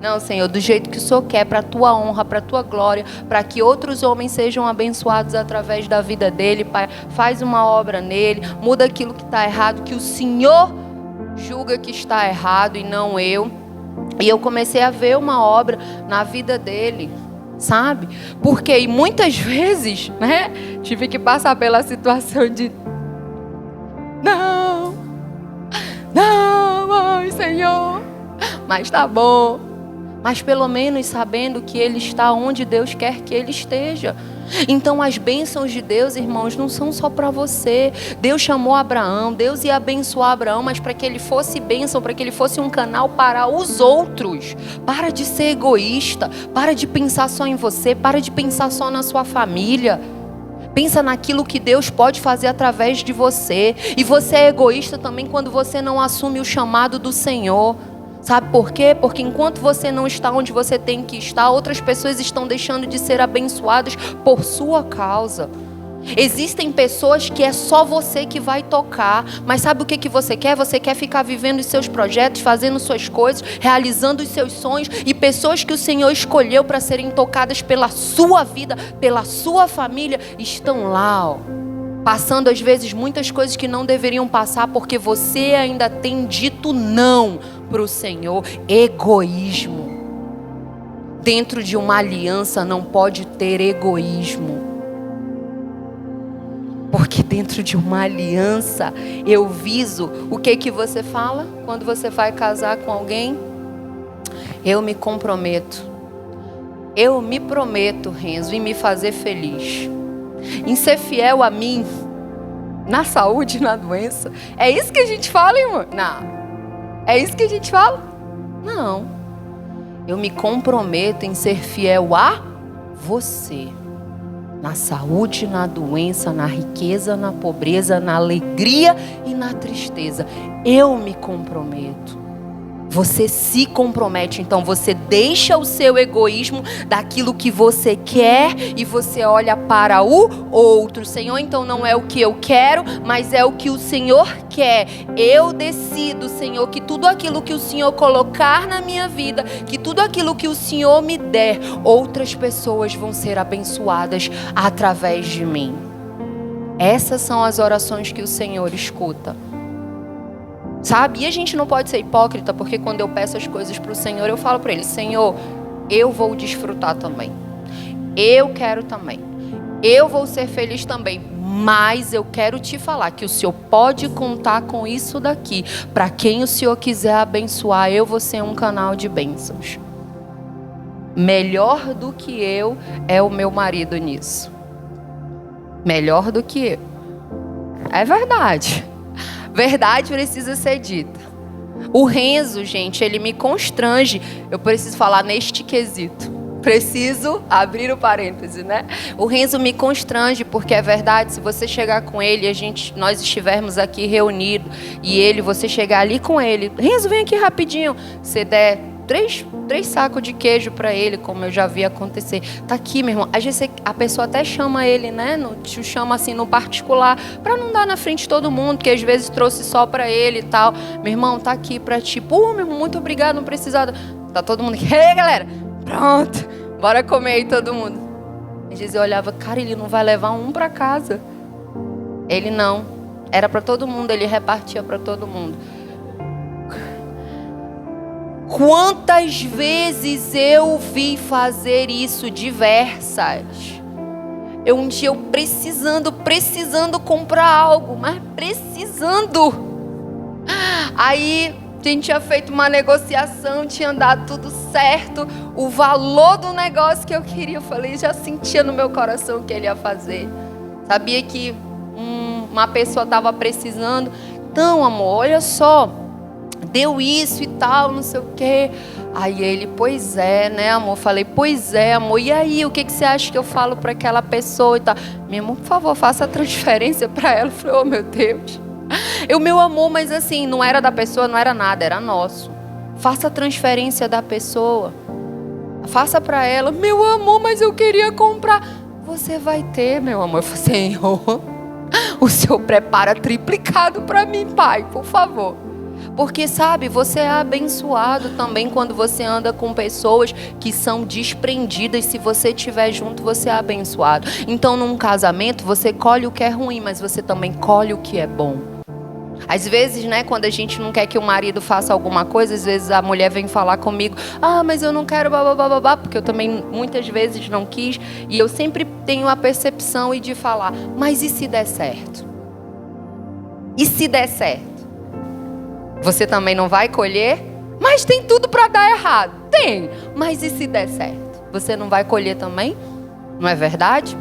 Não, Senhor, do jeito que o Senhor quer, para a tua honra, para a tua glória, para que outros homens sejam abençoados através da vida dele, Pai. Faz uma obra nele, muda aquilo que está errado, que o Senhor julga que está errado e não eu. E eu comecei a ver uma obra na vida dele, sabe? Porque e muitas vezes, né, tive que passar pela situação de não, ai, Senhor, mas tá bom. Mas pelo menos sabendo que ele está onde Deus quer que ele esteja. Então as bênçãos de Deus, irmãos, não são só para você. Deus chamou Abraão, Deus ia abençoar Abraão, mas para que ele fosse bênção, para que ele fosse um canal para os outros. Para de ser egoísta, para de pensar só em você, para de pensar só na sua família. Pensa naquilo que Deus pode fazer através de você. E você é egoísta também quando você não assume o chamado do Senhor. Sabe por quê? Porque enquanto você não está onde você tem que estar, outras pessoas estão deixando de ser abençoadas por sua causa. Existem pessoas que é só você que vai tocar, mas sabe o que você quer? Você quer ficar vivendo os seus projetos, fazendo suas coisas, realizando os seus sonhos, e pessoas que o Senhor escolheu para serem tocadas pela sua vida, pela sua família, estão lá, ó, passando às vezes muitas coisas que não deveriam passar, porque você ainda tem dito não para o Senhor. Egoísmo. Dentro de uma aliança não pode ter egoísmo. Porque dentro de uma aliança eu viso o que você fala quando você vai casar com alguém? Eu me comprometo. Eu me prometo, Renzo, em me fazer feliz. Em ser fiel a mim, na saúde e na doença. É isso que a gente fala, irmão? Não. É isso que a gente fala? Não. Eu me comprometo em ser fiel a você. Na saúde, na doença, na riqueza, na pobreza, na alegria e na tristeza. Eu me comprometo. Você se compromete, então você deixa o seu egoísmo daquilo que você quer e você olha para o outro. Senhor, então não é o que eu quero, mas é o que o Senhor quer. Eu decido, Senhor, que tudo aquilo que o Senhor colocar na minha vida, que tudo aquilo que o Senhor me der, outras pessoas vão ser abençoadas através de mim. Essas são as orações que o Senhor escuta. Sabe? E a gente não pode ser hipócrita, porque quando eu peço as coisas para o Senhor, eu falo para Ele, Senhor, eu vou desfrutar também. Eu quero também. Eu vou ser feliz também. Mas eu quero te falar que o Senhor pode contar com isso daqui. Para quem o Senhor quiser abençoar, eu vou ser um canal de bênçãos. Melhor do que eu é o meu marido nisso. Melhor do que eu. É verdade. Verdade precisa ser dita. O Renzo, gente, ele me constrange. Eu preciso falar neste quesito. Preciso abrir o parêntese, né? O Renzo me constrange, porque é verdade, se você chegar com ele, nós estivermos aqui reunidos, e você chegar ali com ele, Renzo, vem aqui rapidinho. Você der três sacos de queijo para ele, como eu já vi acontecer. Tá aqui, meu irmão. Às vezes a pessoa até chama ele, né? Chama assim no particular, para não dar na frente de todo mundo, que às vezes trouxe só para ele e tal. Meu irmão, tá aqui para ti. Pô, meu irmão, muito obrigado, não precisava. Tá todo mundo aqui. Ei, galera, pronto, bora comer aí todo mundo. Às vezes eu olhava, cara, ele não vai levar um para casa. Ele não. Era para todo mundo, ele repartia para todo mundo. Quantas vezes eu vi fazer isso? Diversas. Um dia eu precisando comprar algo, mas precisando. Aí a gente tinha feito uma negociação, tinha dado tudo certo, o valor do negócio que eu queria, eu falei, já sentia no meu coração que ele ia fazer. Sabia que uma pessoa estava precisando. Então, amor, olha só, deu isso e tal, não sei o quê. Aí ele, pois é, né, amor? Falei, pois é, amor. E aí, o que você acha que eu falo para aquela pessoa e tal? Meu amor, por favor, faça a transferência para ela. Eu falei, oh, meu Deus. Meu amor, mas assim, não era da pessoa, não era nada, era nosso. Faça a transferência da pessoa. Faça para ela. Meu amor, mas eu queria comprar. Você vai ter, meu amor. Eu falei, Senhor, o Senhor prepara triplicado para mim, Pai, por favor. Porque, sabe, você é abençoado também quando você anda com pessoas que são desprendidas. Se você estiver junto, você é abençoado. Então, num casamento, você colhe o que é ruim, mas você também colhe o que é bom. Às vezes, né, quando a gente não quer que o marido faça alguma coisa, às vezes a mulher vem falar comigo, mas eu não quero babá, porque eu também muitas vezes não quis. E eu sempre tenho a percepção de falar, mas e se der certo? E se der certo? Você também não vai colher? Mas tem tudo para dar errado. Tem, mas e se der certo? Você não vai colher também? Não é verdade?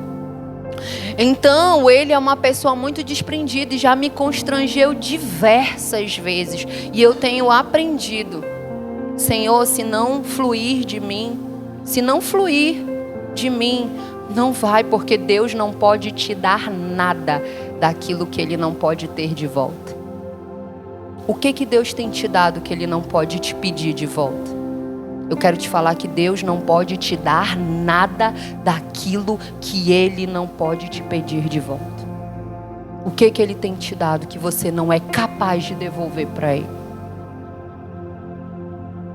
Então, ele é uma pessoa muito desprendida e já me constrangeu diversas vezes. E eu tenho aprendido, Senhor, se não fluir de mim, não vai, porque Deus não pode te dar nada daquilo que Ele não pode ter de volta. O que Deus tem te dado que Ele não pode te pedir de volta? Eu quero te falar que Deus não pode te dar nada daquilo que Ele não pode te pedir de volta. O que Ele tem te dado que você não é capaz de devolver para Ele?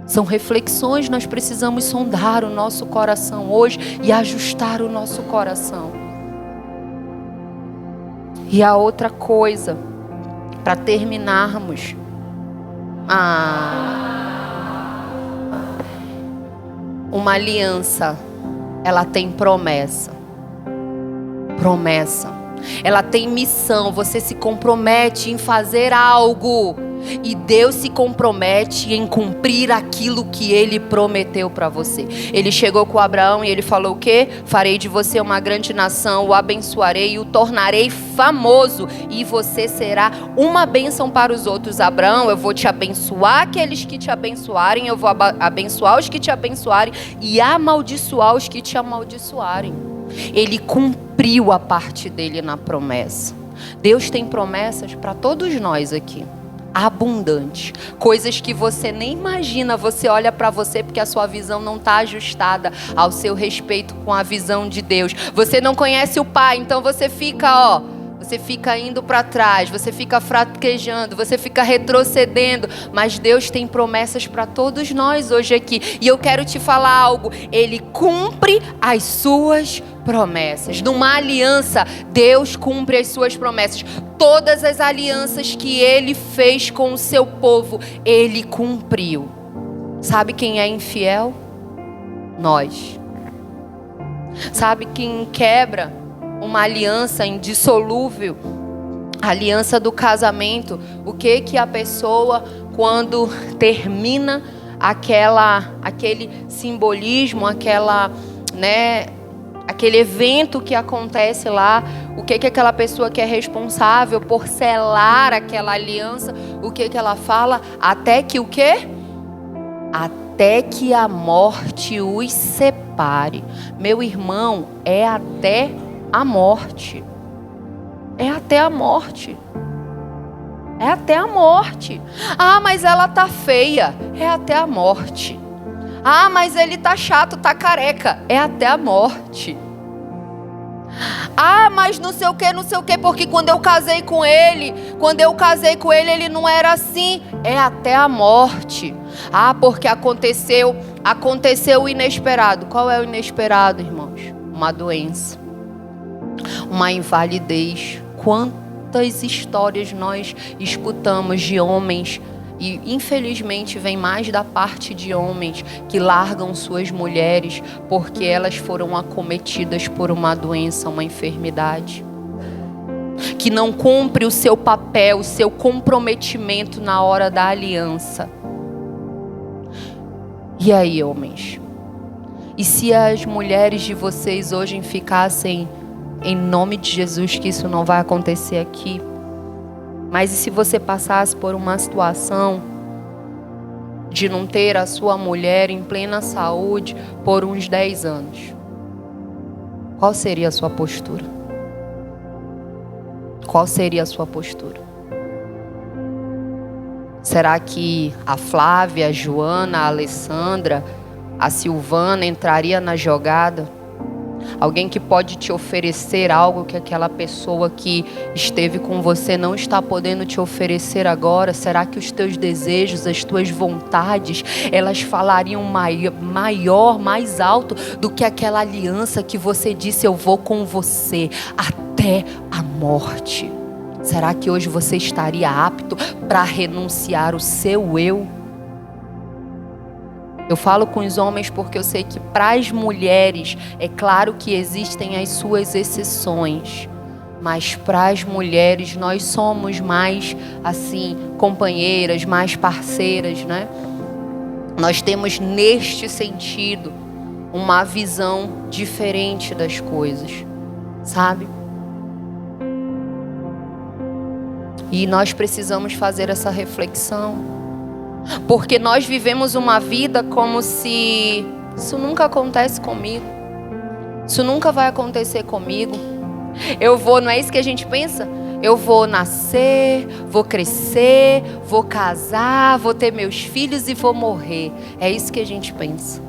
São reflexões, nós precisamos sondar o nosso coração hoje e ajustar o nosso coração. E a outra coisa, para terminarmos, uma aliança, ela tem promessa. Ela tem missão. Você se compromete em fazer algo e Deus se compromete em cumprir aquilo que Ele prometeu para você. Ele chegou com Abraão e Ele falou o quê? Farei de você uma grande nação, o abençoarei e o tornarei famoso, e você será uma bênção para os outros. Abraão, eu vou te abençoar aqueles que te abençoarem, eu vou abençoar os que te abençoarem e amaldiçoar os que te amaldiçoarem. Ele cumpriu a parte dele na promessa. Deus tem promessas para todos nós aqui. Abundante, coisas que você nem imagina. Você olha para você porque a sua visão não está ajustada ao seu respeito com a visão de Deus. Você não conhece o Pai, então você fica, você fica indo para trás, você fica fraquejando, você fica retrocedendo. Mas Deus tem promessas para todos nós hoje aqui. E eu quero te falar algo, Ele cumpre as suas promessas. Numa aliança, Deus cumpre as suas promessas. Todas as alianças que Ele fez com o seu povo, Ele cumpriu. Sabe quem é infiel? Nós. Sabe quem quebra uma aliança indissolúvel? A aliança do casamento. O que a pessoa, quando termina aquele simbolismo, aquele evento que acontece lá, o que aquela pessoa que é responsável por selar aquela aliança, o que ela fala? Até que o quê? Até que a morte os separe. Meu irmão, é até a morte. É até a morte. É até a morte. Mas ela tá feia. É até a morte. Ah, mas ele tá chato, tá careca. É até a morte. Ah, mas não sei o que, porque quando eu casei com ele, ele não era assim. É até a morte. Ah, porque aconteceu o inesperado. Qual é o inesperado, irmãos? Uma doença, uma invalidez. Quantas histórias nós escutamos de homens, e infelizmente vem mais da parte de homens, que largam suas mulheres porque elas foram acometidas por uma doença, uma enfermidade, que não cumpre o seu papel, o seu comprometimento na hora da aliança. E aí, homens? E se as mulheres de vocês hoje ficassem, em nome de Jesus, que isso não vai acontecer aqui, mas e se você passasse por uma situação de não ter a sua mulher em plena saúde por uns 10 anos? Qual seria a sua postura? Qual seria a sua postura? Será que a Flávia, a Joana, a Alessandra, a Silvana entraria na jogada? Alguém que pode te oferecer algo que aquela pessoa que esteve com você não está podendo te oferecer agora? Será que os teus desejos, as tuas vontades, elas falariam maior, mais alto do que aquela aliança que você disse: eu vou com você até a morte? Será que hoje você estaria apto para renunciar o seu eu? Eu falo com os homens porque eu sei que para as mulheres, é claro que existem as suas exceções, mas para as mulheres nós somos mais assim, companheiras, mais parceiras, né? Nós temos neste sentido uma visão diferente das coisas, sabe? E nós precisamos fazer essa reflexão. Porque nós vivemos uma vida como se isso nunca acontece comigo. Isso nunca vai acontecer comigo. Não é isso que a gente pensa? Eu vou nascer, vou crescer, vou casar, vou ter meus filhos e vou morrer. É isso que a gente pensa.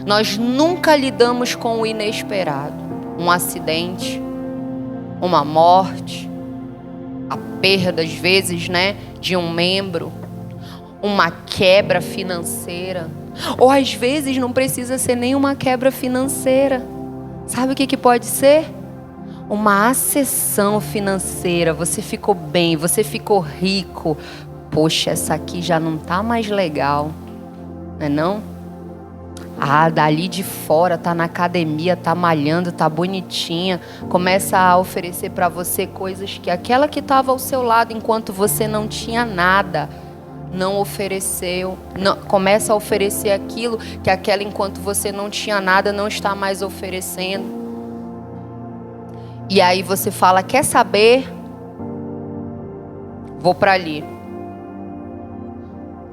Nós nunca lidamos com o inesperado. Um acidente, uma morte, a perda às vezes, né, de um membro, uma quebra financeira, ou às vezes não precisa ser nenhuma quebra financeira. Sabe o que pode ser? Uma acessão financeira. Você ficou bem, você ficou rico. Poxa, essa aqui já não tá mais legal, não é não? Ah, dali de fora, tá na academia, tá malhando, tá bonitinha. Começa a oferecer para você coisas que aquela que estava ao seu lado enquanto você não tinha nada, não ofereceu. Não, começa a oferecer aquilo que aquela enquanto você não tinha nada não está mais oferecendo. E aí você fala: quer saber? Vou para ali.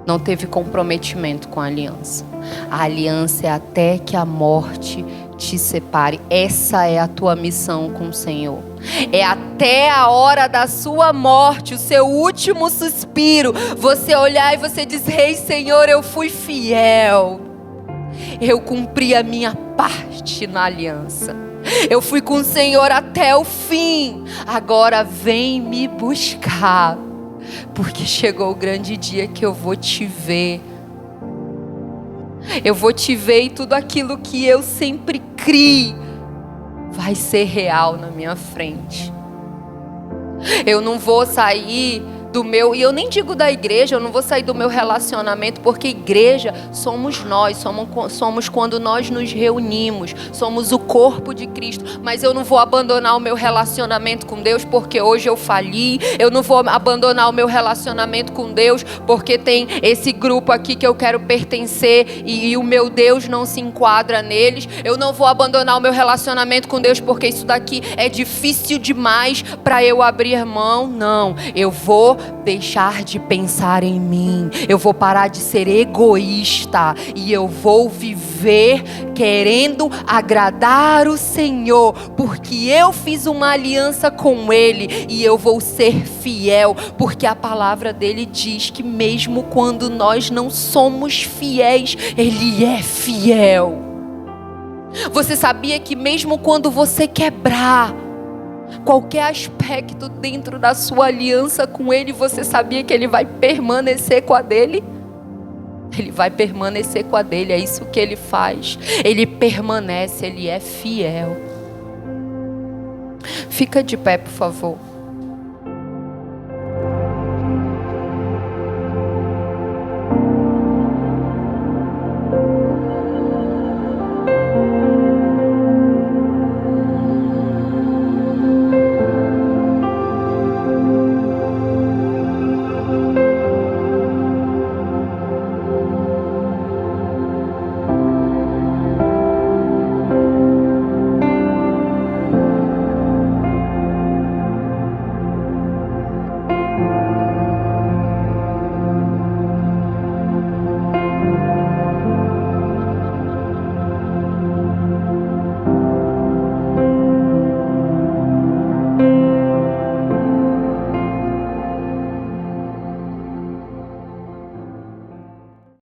Não teve comprometimento com a aliança. A aliança é até que a morte te separe. Essa é a tua missão com o Senhor. É até a hora da sua morte, o seu último suspiro, você olhar e você dizer: Ei, Senhor, eu fui fiel. Eu cumpri a minha parte na aliança. Eu fui com o Senhor até o fim. Agora vem me buscar, porque chegou o grande dia que eu vou te ver. Eu vou te ver e tudo aquilo que eu sempre criei vai ser real na minha frente. Eu não vou sair do meu, e eu nem digo da igreja, eu não vou sair do meu relacionamento, porque igreja somos nós, somos quando nós nos reunimos, somos o corpo de Cristo. Mas eu não vou abandonar o meu relacionamento com Deus porque hoje eu fali. Eu não vou abandonar o meu relacionamento com Deus porque tem esse grupo aqui que eu quero pertencer e o meu Deus não se enquadra neles. Eu não vou abandonar o meu relacionamento com Deus porque isso daqui é difícil demais para eu abrir mão. Não, eu vou vou deixar de pensar em mim, eu vou parar de ser egoísta e eu vou viver querendo agradar o Senhor, porque eu fiz uma aliança com Ele e eu vou ser fiel, porque a palavra dele diz que mesmo quando nós não somos fiéis, Ele é fiel. Você sabia que mesmo quando você quebrar qualquer aspecto dentro da sua aliança com Ele, você sabia que Ele vai permanecer com a dele? Ele vai permanecer com a dele, é isso que Ele faz. Ele permanece, Ele é fiel. Fica de pé, por favor.